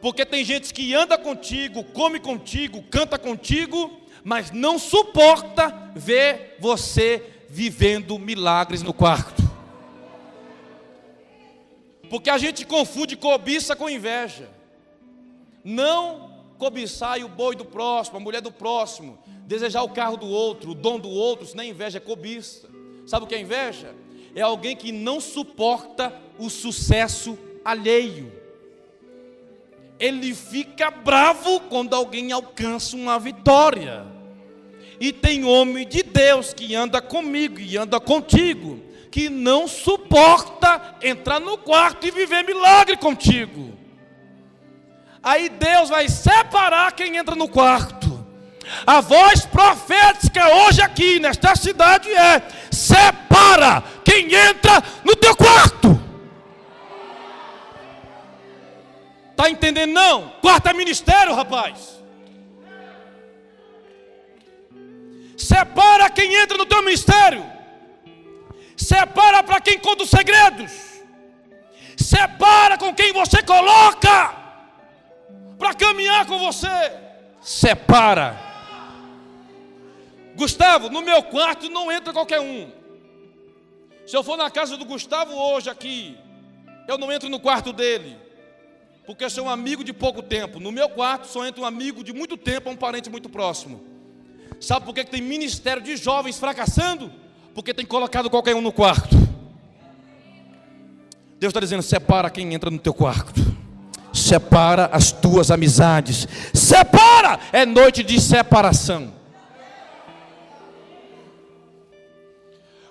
Porque tem gente que anda contigo, come contigo, canta contigo, mas não suporta ver você vivendo milagres no quarto. Porque a gente confunde cobiça com inveja. Não cobiçar o boi do próximo, a mulher do próximo, desejar o carro do outro, o dom do outro, isso não é inveja, é cobiça. Sabe o que é inveja? É alguém que não suporta o sucesso alheio. Ele fica bravo quando alguém alcança uma vitória. E tem homem de Deus que anda comigo e anda contigo, que não suporta entrar no quarto e viver milagre contigo. Aí Deus vai separar quem entra no quarto. A voz profética hoje aqui nesta cidade é: separa quem entra no teu quarto. Está entendendo não? Quarto é ministério, rapaz. Separa quem entra no teu ministério. Separa para quem conta os segredos. Separa com quem você coloca para caminhar com você. Separa. Gustavo, no meu quarto não entra qualquer um. Se eu for na casa do Gustavo hoje aqui, eu não entro no quarto dele, porque eu sou um amigo de pouco tempo. No meu quarto só entra um amigo de muito tempo, um parente muito próximo. Sabe por que tem ministério de jovens fracassando? Porque tem colocado qualquer um no quarto. Deus está dizendo: separa quem entra no teu quarto. Separa as tuas amizades. Separa! É noite de separação.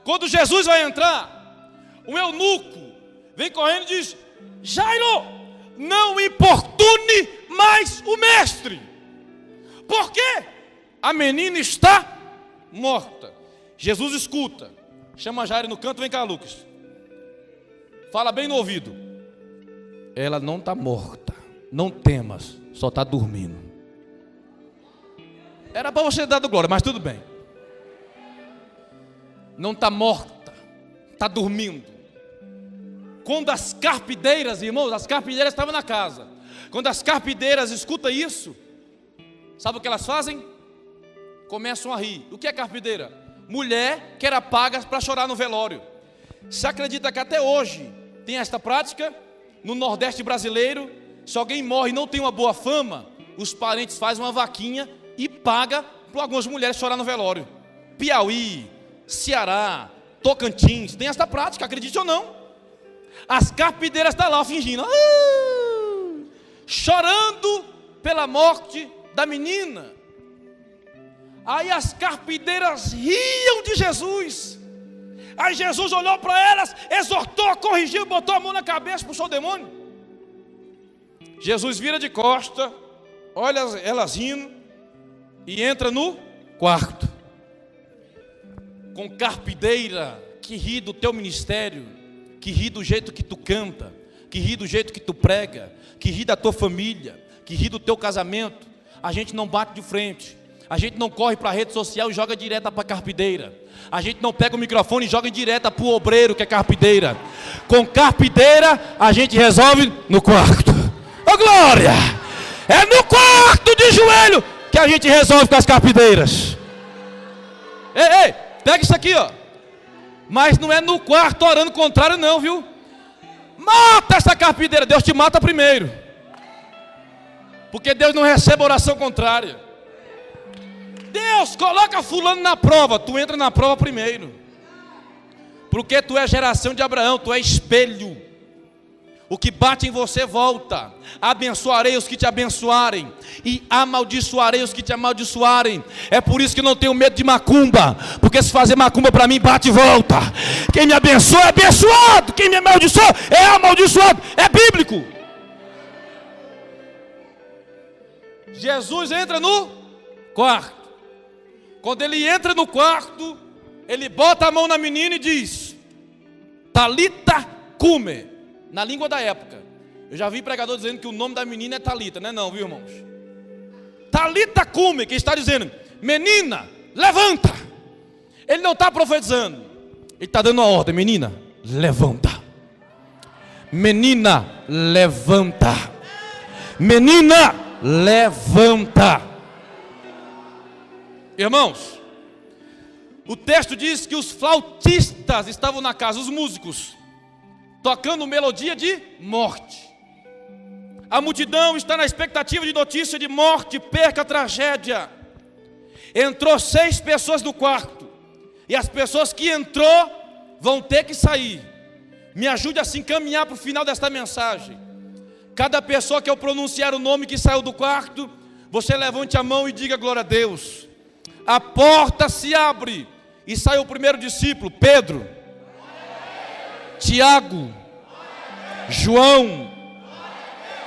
Quando Jesus vai entrar, o eunuco vem correndo e diz: Jairo, não importune mais o mestre. Por quê? A menina está morta. Jesus escuta, chama Jairo no canto: vem cá, Lucas. Fala bem no ouvido. Ela não está morta, não temas, só está dormindo. Era para você dar do glória, mas tudo bem. Não está morta, está dormindo. Quando as carpideiras, irmãos, as carpideiras estavam na casa. Quando as carpideiras escutam isso, sabe o que elas fazem? Começam a rir. O que é carpideira? Mulher que era paga para chorar no velório. Se acredita que até hoje tem esta prática no Nordeste brasileiro? Se alguém morre e não tem uma boa fama, os parentes fazem uma vaquinha e pagam para algumas mulheres chorar no velório. Piauí, Ceará, Tocantins, tem esta prática, acredite ou não. As carpideiras estão lá fingindo, chorando pela morte da menina. Aí as carpideiras riam de Jesus. Aí Jesus olhou para elas, exortou, corrigiu, botou a mão na cabeça, puxou o demônio. Jesus vira de costa, olha elas rindo e entra no quarto. Com carpideira que ri do teu ministério, que ri do jeito que tu canta, que ri do jeito que tu prega, que ri da tua família, que ri do teu casamento, a gente não bate de frente. A gente não corre para a rede social e joga direta para a carpideira. A gente não pega o microfone e joga direta para o obreiro que é carpideira. Com carpideira a gente resolve no quarto. Ô glória! É no quarto de joelho que a gente resolve com as carpideiras. Ei, pega isso aqui, ó. Mas não é no quarto orando contrário não, viu? Mata essa carpideira. Deus te mata primeiro. Porque Deus não recebe oração contrária. Deus coloca fulano na prova, tu entra na prova primeiro. Porque tu é geração de Abraão, tu é espelho. O que bate em você volta. Abençoarei os que te abençoarem e amaldiçoarei os que te amaldiçoarem. É por isso que não tenho medo de macumba, porque se fazer macumba para mim bate e volta. Quem me abençoa é abençoado, quem me amaldiçoa é amaldiçoado. É bíblico. Jesus entra no quarto. Quando ele entra no quarto, ele bota a mão na menina e diz: Talita cume, na língua da época. Eu já vi pregador dizendo que o nome da menina é Talita, não é não, viu irmãos? Talita cume, que está dizendo: menina, levanta. Ele não está profetizando, ele está dando uma ordem: menina, levanta. Menina, levanta. Menina, levanta. Irmãos, o texto diz que os flautistas estavam na casa, os músicos, tocando melodia de morte. A multidão está na expectativa de notícia de morte, perca, tragédia. Entrou 6 pessoas no quarto, e as pessoas que entrou vão ter que sair. Me ajude a se encaminhar para o final desta mensagem. Cada pessoa que eu pronunciar o nome que saiu do quarto, você levante a mão e diga glória a Deus. A porta se abre e sai o primeiro discípulo, Pedro, Tiago, João,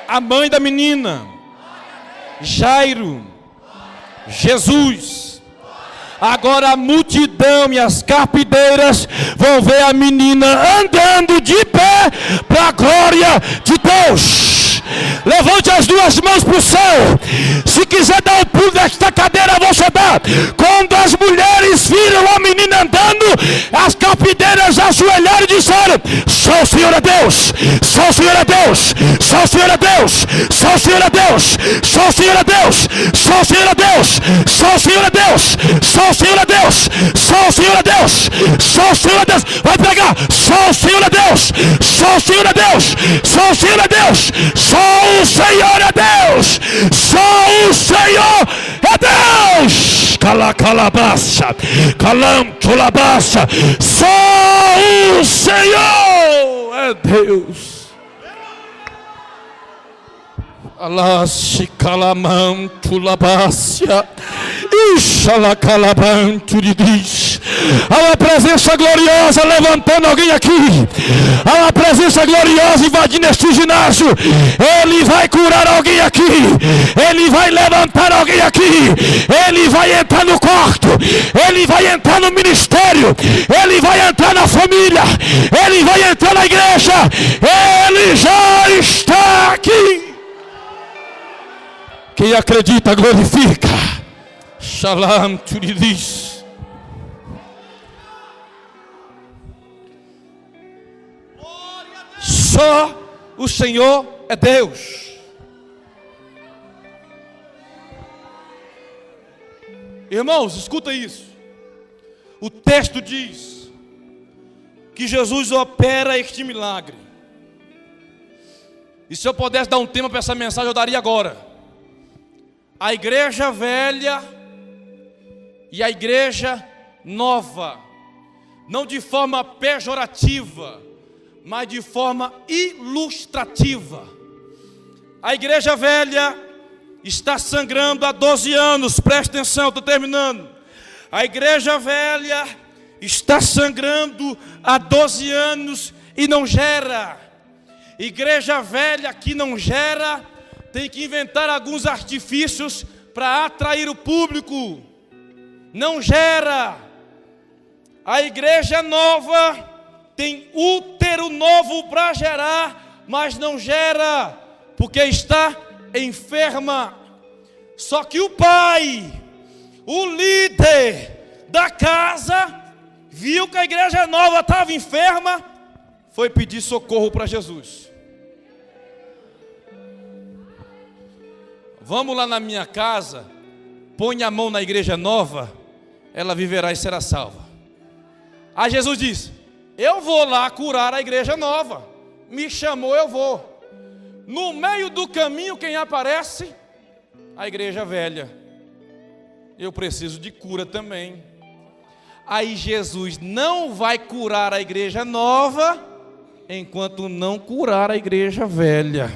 a mãe da menina, Jairo, Jesus. Agora a multidão e as carpideiras vão ver a menina andando de pé para a glória de Deus. Levante as duas mãos para o céu. Se quiser dar um pulo desta cadeira, você dá. Quando as mulheres viram a menina andando, as carpideiras ajoelharam e disseram: só o Senhor é Deus, só o Senhor é Deus, só o Senhor é Deus, só o Senhor é Deus, só o Senhor é Deus, só o Senhor é Deus, só o Senhor é Deus, só o Senhor é Deus, só o Senhor é Deus, só o Senhor é Deus. Vai pregar: só o Senhor é Deus, só o Senhor é Deus, só o Senhor é Deus, só o Senhor é Deus, só o Senhor é Deus. Calacalabaça, calamtulabaça, só o Senhor é Deus. Alashi calamantulabaça, ixalacalabanturidis. Há uma presença gloriosa levantando alguém aqui. Há uma presença gloriosa invadindo este ginásio. Ele vai curar alguém aqui. Ele vai levantar alguém aqui. Ele vai entrar no quarto. Ele vai entrar no ministério. Ele vai entrar na família. Ele vai entrar na igreja. Ele já está aqui. Quem acredita, glorifica. Shalom turidis. Só o Senhor é Deus. Irmãos, escuta isso. O texto diz que Jesus opera este milagre. E se eu pudesse dar um tema para essa mensagem, eu daria agora: a igreja velha e a igreja nova. Não de forma pejorativa, mas de forma ilustrativa. A igreja velha está sangrando há 12 anos. Preste atenção, estou terminando. A igreja velha está sangrando há 12 anos e não gera. Igreja velha que não gera tem que inventar alguns artifícios para atrair o público. Não gera. A igreja nova tem útero novo para gerar, mas não gera, porque está enferma. Só que o pai, o líder da casa, viu que a igreja nova estava enferma, foi pedir socorro para Jesus. Vamos lá na minha casa, põe a mão na igreja nova, ela viverá e será salva. Aí Jesus disse: eu vou lá curar a igreja nova. Me chamou, eu vou. No meio do caminho, quem aparece? A igreja velha. Eu preciso de cura também. Aí Jesus não vai curar a igreja nova enquanto não curar a igreja velha.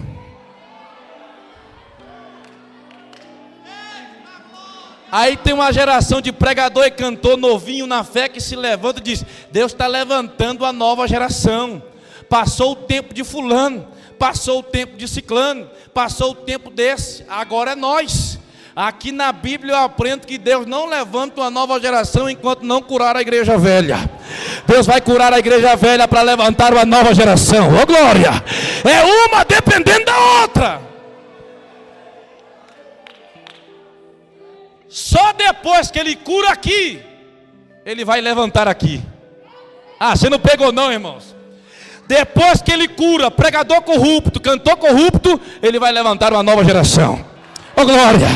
Aí tem uma geração de pregador e cantor novinho na fé que se levanta e diz: Deus está levantando a nova geração. Passou o tempo de fulano, passou o tempo de ciclano, passou o tempo desse, agora é nós. Aqui na Bíblia eu aprendo que Deus não levanta uma nova geração enquanto não curar a igreja velha. Deus vai curar a igreja velha para levantar uma nova geração. Ô glória! É uma dependendo da outra. Só depois que ele cura aqui, ele vai levantar aqui. Ah, você não pegou não, irmãos? Depois que ele cura pregador corrupto, cantor corrupto, ele vai levantar uma nova geração. Oh glória!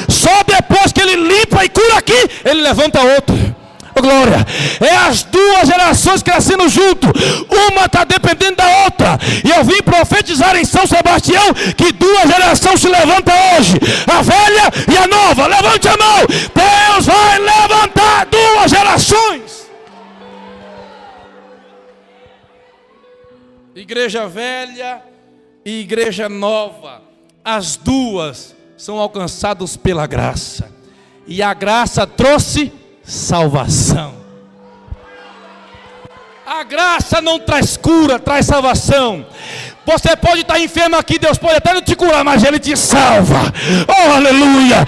Só depois que ele limpa e cura aqui, ele levanta outro. Oh glória! É as duas gerações crescendo junto. Uma está dependendo da outra. E eu vim profetizar em São Sebastião que duas gerações se levantam hoje: a velha e a nova. Levante a mão. Deus vai levantar duas gerações. Igreja velha e igreja nova, as duas são alcançados pela graça. E a graça trouxe salvação. A graça não traz cura, traz salvação. Você pode estar enfermo aqui, Deus pode até não te curar, mas Ele te salva. Oh, aleluia!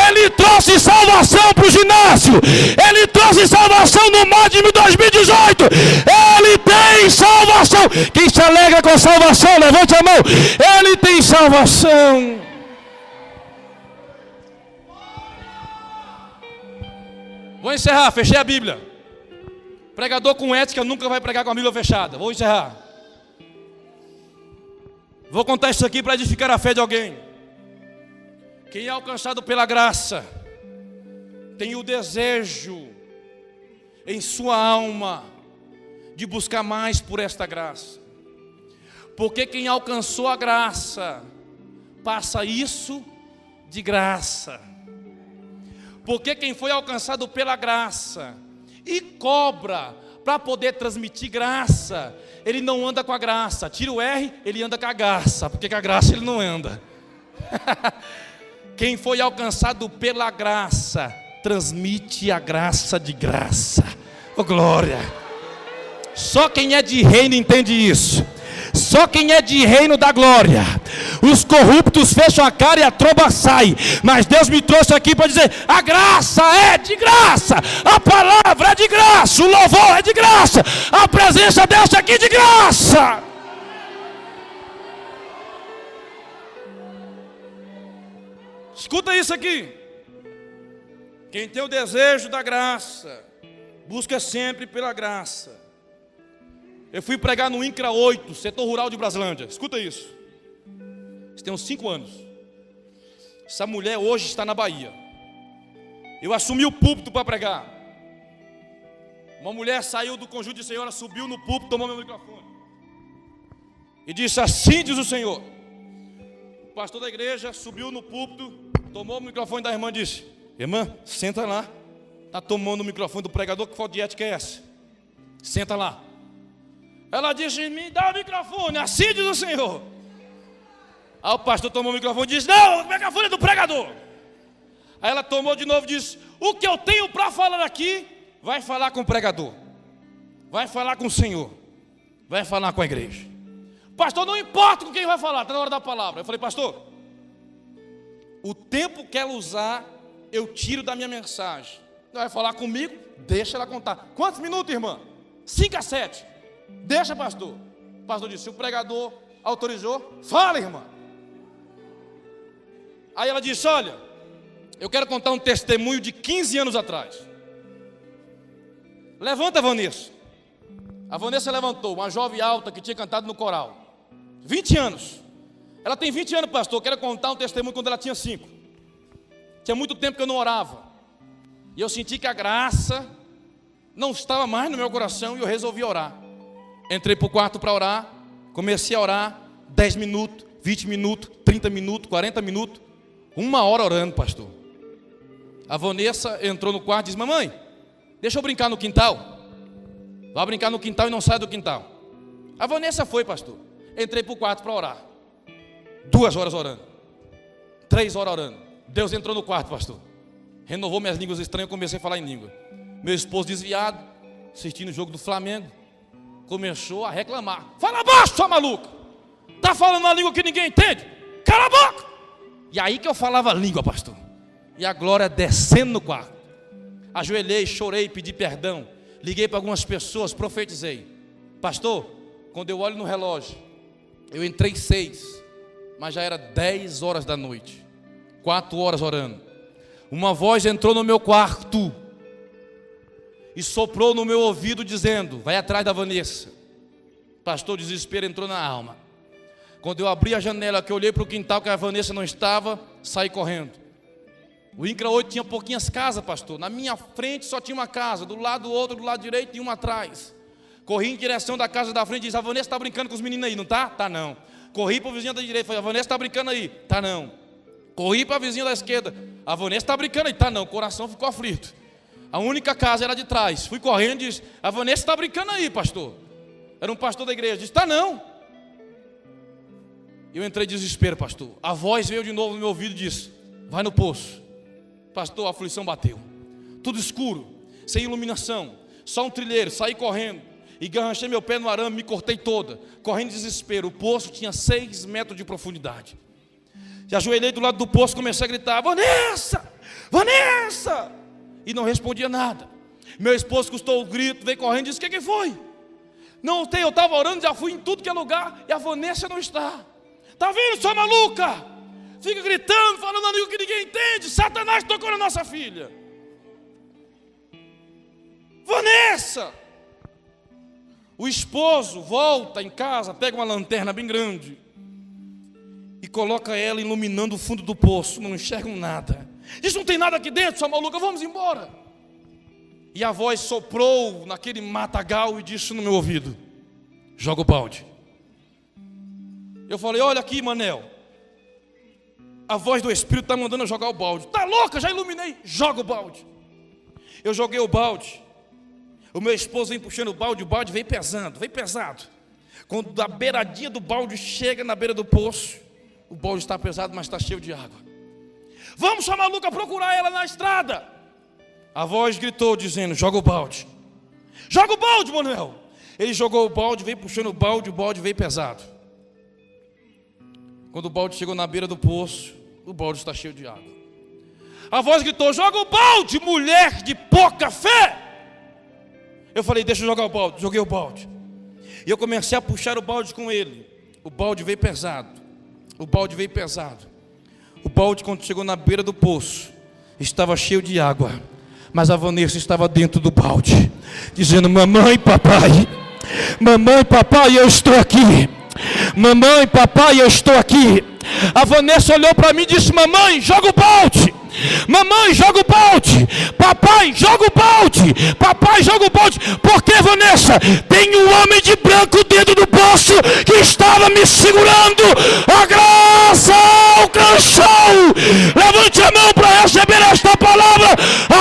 Ele trouxe salvação para o ginásio. Ele trouxe salvação no Módimo 2018. Ele tem salvação. Quem se alegra com salvação, levante a mão. Ele tem salvação. Vou encerrar, fechei a Bíblia. Pregador com ética nunca vai pregar com a Bíblia fechada. Vou encerrar. Vou contar isso aqui para edificar a fé de alguém. Quem é alcançado pela graça tem o desejo em sua alma de buscar mais por esta graça. Porque quem alcançou a graça passa isso de graça. Porque quem foi alcançado pela graça e cobra para poder transmitir graça, ele não anda com a graça. Tira o R, ele anda com a garça, porque com a graça ele não anda. Quem foi alcançado pela graça, transmite a graça de graça. Oh, glória! Só quem é de reino entende isso. Só quem é de reino da glória. Os corruptos fecham a cara e a tromba sai. Mas Deus me trouxe aqui para dizer: a graça é de graça, a palavra é de graça, o louvor é de graça, a presença de Deus aqui é de graça. Escuta isso aqui. Quem tem o desejo da graça, busca sempre pela graça. Eu fui pregar no INCRA 8, setor rural de Brasilândia. Escuta isso. Isso tem uns 5 anos. Essa mulher hoje está na Bahia. Eu assumi o púlpito para pregar. Uma mulher saiu do conjunto de senhora, subiu no púlpito, tomou meu microfone e disse: assim diz o Senhor. O pastor da igreja subiu no púlpito, tomou o microfone da irmã e disse: irmã, senta lá. Está tomando o microfone do pregador, que falta de ética é essa? Senta lá. Ela disse: me dá o microfone, assim diz o Senhor. Aí o pastor tomou o microfone e disse: não, o microfone é do pregador. Aí ela tomou de novo e disse: o que eu tenho para falar aqui, vai falar com o pregador, vai falar com o Senhor, vai falar com a igreja. Pastor, não importa com quem vai falar, está na hora da palavra. Eu falei: pastor, o tempo que ela usar, eu tiro da minha mensagem. Ela vai falar comigo, deixa ela contar. Quantos minutos, irmã? 5 a 7. Deixa, pastor. O pastor disse: se o pregador autorizou, fala, irmã. Aí ela disse: olha, eu quero contar um testemunho de 15 anos atrás. Levanta, Vanessa. A Vanessa levantou, uma jovem alta que tinha cantado no coral. 20 anos. Ela tem 20 anos, pastor. Eu quero contar um testemunho quando ela tinha 5. Tinha muito tempo que eu não orava. E eu senti que a graça não estava mais no meu coração e eu resolvi orar. Entrei para o quarto para orar, comecei a orar, 10 minutos, 20 minutos, 30 minutos, 40 minutos, 1 hora orando, pastor. A Vanessa entrou no quarto e disse: mamãe, deixa eu brincar no quintal. Vá brincar no quintal e não sai do quintal. A Vanessa foi, pastor. Entrei para o quarto para orar. 2 horas orando, 3 horas orando. Deus entrou no quarto, pastor. Renovou minhas línguas estranhas, eu comecei a falar em língua. Meu esposo desviado, assistindo o jogo do Flamengo, começou a reclamar: fala baixo, sua maluca, está falando uma língua que ninguém entende, cala a boca. E aí que eu falava a língua, pastor. E a glória descendo no quarto. Ajoelhei, chorei, pedi perdão. Liguei para algumas pessoas, profetizei. Pastor, quando eu olho no relógio, eu entrei 6, mas já era 10 horas da noite. 4 horas orando. Uma voz entrou no meu quarto e soprou no meu ouvido dizendo: vai atrás da Vanessa. Pastor, o desespero entrou na alma. Quando eu abri a janela, que eu olhei para o quintal, que a Vanessa não estava, saí correndo. O INCRA 8 tinha pouquinhas casas, pastor. Na minha frente só tinha uma casa, do lado do outro, do lado direito e uma atrás. Corri em direção da casa da frente e disse: a Vanessa está brincando com os meninos aí, não está? Tá não. Corri para o vizinho da direita, falei: a Vanessa está brincando aí? Tá não. Corri para a vizinha da esquerda: a Vanessa está brincando aí? Tá não. O coração ficou aflito. A única casa era de trás. Fui correndo e disse: a Vanessa está brincando aí, pastor. Era um pastor da igreja. Disse: tá não. Eu entrei em desespero, pastor. A voz veio de novo no meu ouvido e disse: vai no poço. Pastor, a aflição bateu. Tudo escuro, sem iluminação, só um trilheiro. Saí correndo e garranchei meu pé no arame, me cortei toda, correndo em desespero. O poço tinha 6 metros de profundidade. E ajoelhei do lado do poço, comecei a gritar: Vanessa, Vanessa! E não respondia nada. Meu esposo escutou o grito, veio correndo e disse: o que foi? Não tem, eu estava orando, já fui em tudo que é lugar e a Vanessa não está. Está vendo, sua maluca? Fica gritando, falando algo que ninguém entende. Satanás tocou na nossa filha. Vanessa! O esposo volta em casa, pega uma lanterna bem grande e coloca ela iluminando o fundo do poço. Não enxergam nada. Diz: não tem nada aqui dentro, sua maluca, vamos embora. E a voz soprou naquele matagal e disse no meu ouvido: joga o balde. Eu falei: olha aqui, Manel, a voz do Espírito está mandando eu jogar o balde. Está louca, já iluminei, joga o balde. Eu joguei o balde. O meu esposo vem puxando o balde vem pesando, vem pesado. Quando a beiradinha do balde chega na beira do poço, o balde está pesado, mas está cheio de água. Vamos, sua maluca, procurar ela na estrada. A voz gritou dizendo: joga o balde. Joga o balde, Manuel. Ele jogou o balde, veio puxando o balde veio pesado. Quando o balde chegou na beira do poço, o balde está cheio de água. A voz gritou: joga o balde, mulher de pouca fé. Eu falei: deixa eu jogar o balde. Joguei o balde. E eu comecei a puxar o balde com ele. O balde veio pesado. O balde veio pesado. O balde, quando chegou na beira do poço, estava cheio de água. Mas a Vanessa estava dentro do balde, dizendo: mamãe, papai, eu estou aqui. Mamãe, papai, eu estou aqui. A Vanessa olhou para mim e disse: mamãe, joga o balde. Mamãe, joga o balde. Papai, joga o balde. Papai, joga o balde. Por que, Vanessa? Tem um homem de branco dentro do poço que estava me segurando. A graça alcançou. Levante a mão para receber esta palavra.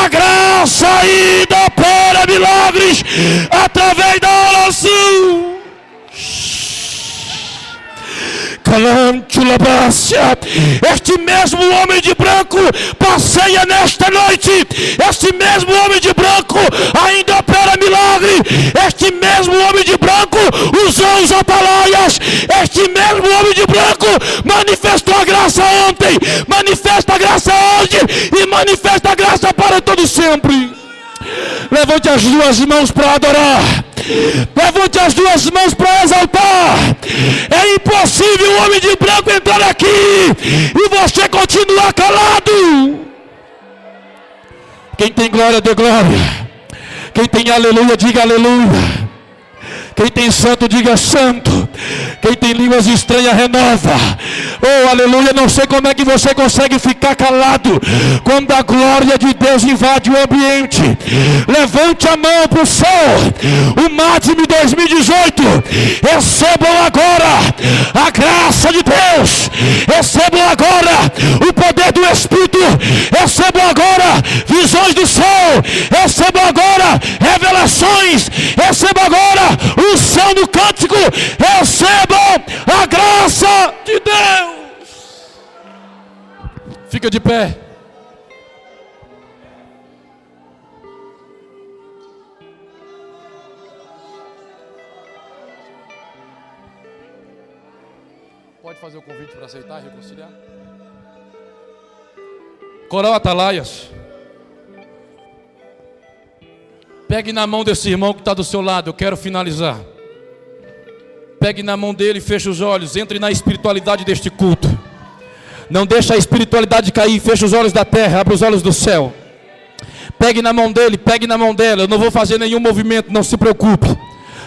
A graça ainda opera milagres através da oração. Este mesmo homem de branco passeia nesta noite. Este mesmo homem de branco ainda opera milagre. Este mesmo homem de branco usou os atalaias. Este mesmo homem de branco manifestou a graça ontem, manifesta a graça hoje e manifesta a graça para todo sempre. Levante as duas mãos para adorar. Levante as duas mãos para exaltar. É impossível o homem de branco entrar aqui e você continuar calado. Quem tem glória, dê glória. Quem tem aleluia, diga aleluia. Quem tem santo, diga santo. Quem tem línguas estranhas, renova. Oh, aleluia. Não sei como é que você consegue ficar calado quando a glória de Deus invade o ambiente. Levante a mão para o céu. O máximo 2018. Recebam agora a graça de Deus. Recebam agora o poder do Espírito. Recebam agora visões do céu. Recebam agora revelações. Recebam agora o céu no cântico. Recebam a graça de Deus. Fica de pé. Pode fazer o convite para aceitar e reconciliar? Coral Atalaias. Pegue na mão desse irmão que está do seu lado. Eu quero finalizar. Pegue na mão dele e feche os olhos. Entre na espiritualidade deste culto. Não deixe a espiritualidade cair. Feche os olhos da terra. Abre os olhos do céu. Pegue na mão dele. Pegue na mão dela. Eu não vou fazer nenhum movimento. Não se preocupe.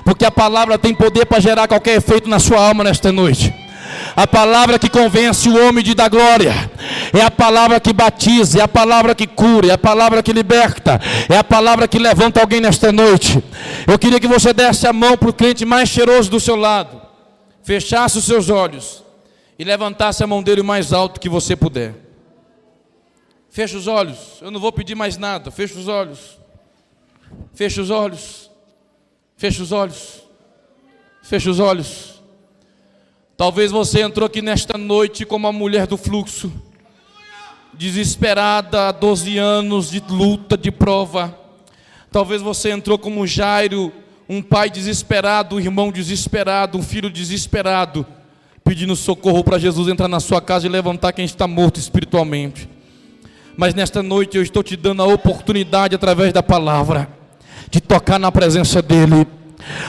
Porque a palavra tem poder para gerar qualquer efeito na sua alma nesta noite. A palavra que convence o homem de dar glória é a palavra que batiza, é a palavra que cura, é a palavra que liberta, é a palavra que levanta alguém nesta noite. Eu queria que você desse a mão para o crente mais cheiroso do seu lado, fechasse os seus olhos e levantasse a mão dele o mais alto que você puder. Feche os olhos, eu não vou pedir mais nada. Feche os olhos, feche os olhos, feche os olhos, feche os olhos. Talvez você entrou aqui nesta noite como a mulher do fluxo. desesperada há 12 anos de luta, de prova. Talvez você entrou como Jairo, um pai desesperado, um irmão desesperado, um filho desesperado, pedindo socorro para Jesus entrar na sua casa e levantar quem está morto espiritualmente. Mas nesta noite eu estou te dando a oportunidade, através da palavra, de tocar na presença dEle.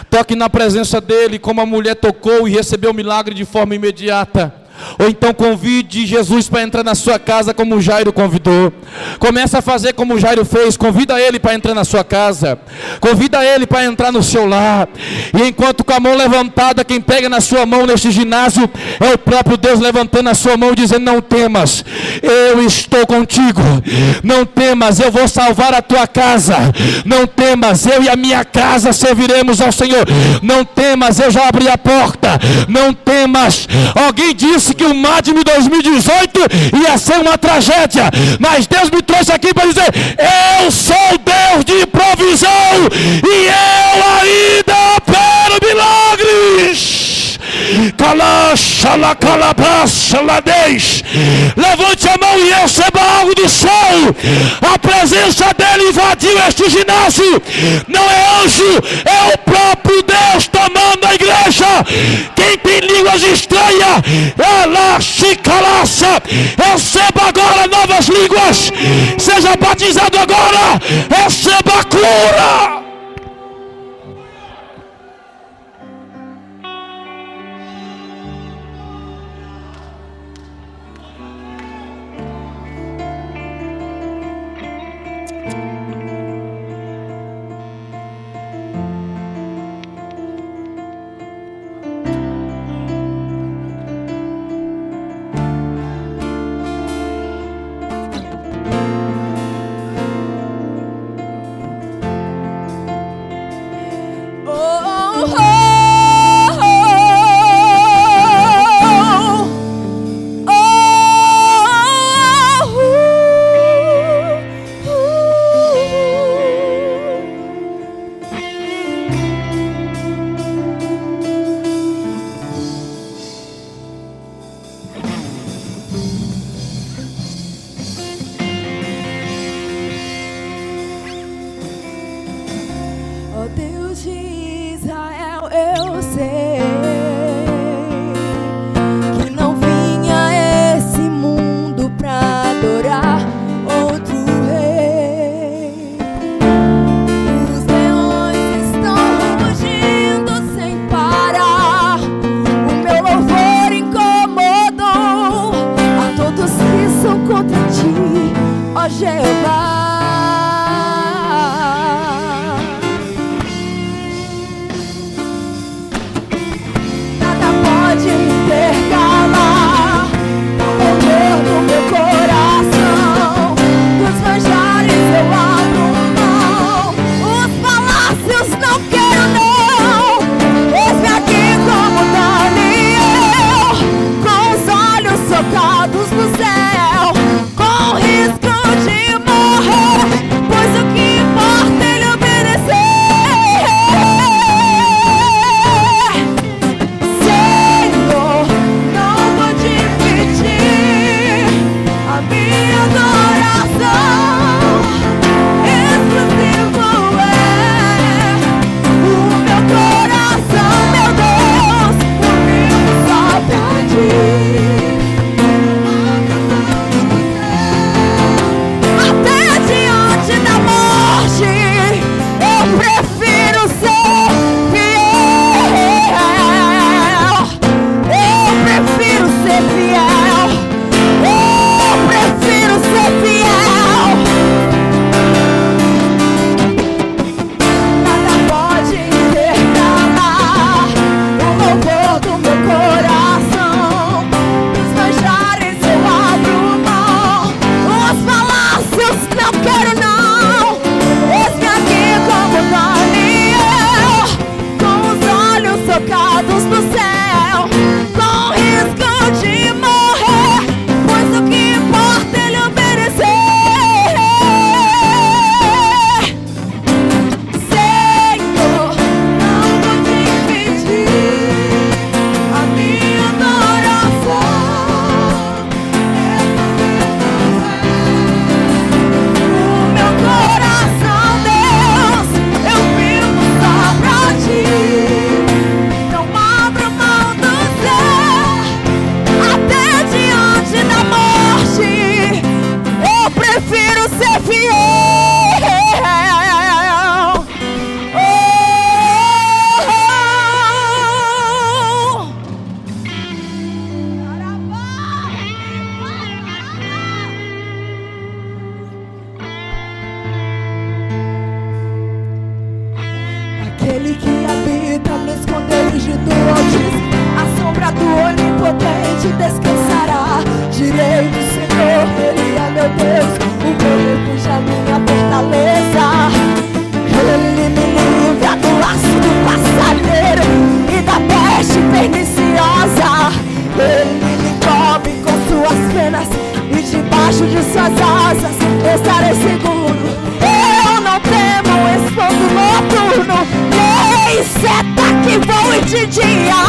Toque na presença dEle, como a mulher tocou e recebeu o milagre de forma imediata. Ou então convide Jesus para entrar na sua casa, como o Jairo convidou. Começa a fazer como o Jairo fez. Convida ele para entrar na sua casa, convida ele para entrar no seu lar. E enquanto com a mão levantada, quem pega na sua mão neste ginásio é o próprio Deus levantando a sua mão, dizendo: não temas, eu estou contigo. Não temas, eu vou salvar a tua casa. Não temas, eu e a minha casa serviremos ao Senhor. Não temas, eu já abri a porta. Não temas. Alguém disse que o MADME 2018 ia ser uma tragédia, mas Deus me trouxe aqui para dizer: eu sou Deus de provisão e eu ainda opero milagres. Levante a mão e receba algo do céu. A presença dele invadiu este ginásio. Não é anjo, é o próprio Deus tomando a igreja. Quem tem línguas estranhas, ela se calaça. Receba agora novas línguas. Seja batizado agora. Receba a cura. Aquele que habita no esconderijo do Altíssimo, a sombra do Onipotente descansará. Direi do Senhor, Ele é meu Deus, o meu refúgio, a minha fortaleza. Ele me livra do laço do passarinheiro e da peste perniciosa. Ele me cobre com suas penas e debaixo de suas asas estarei seguro. Eu não temo espanto noturno, nem seta que voe de dia.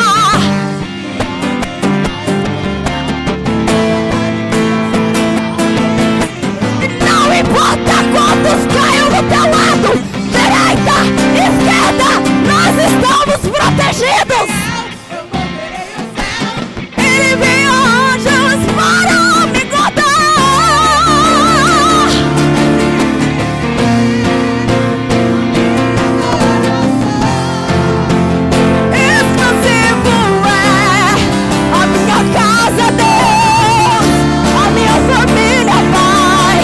Não importa quantos caiam do teu lado, direita, esquerda, nós estamos protegidos. Ele envia anjos para me guardar. Exclusivo é a minha casa, Deus, a minha família, Pai.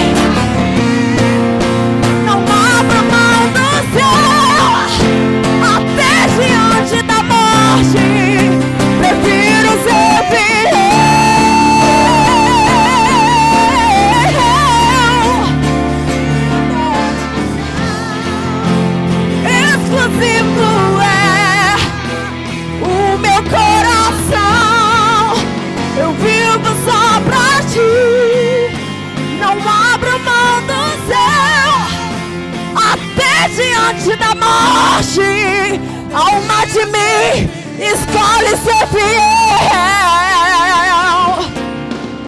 Não abra mão do céu, até diante da morte, prefiro ser fiel. Exclusivo é o meu coração, eu vivo só pra ti. Não abro mão do céu, até diante da morte. Alma de mim, escolhe ser fiel.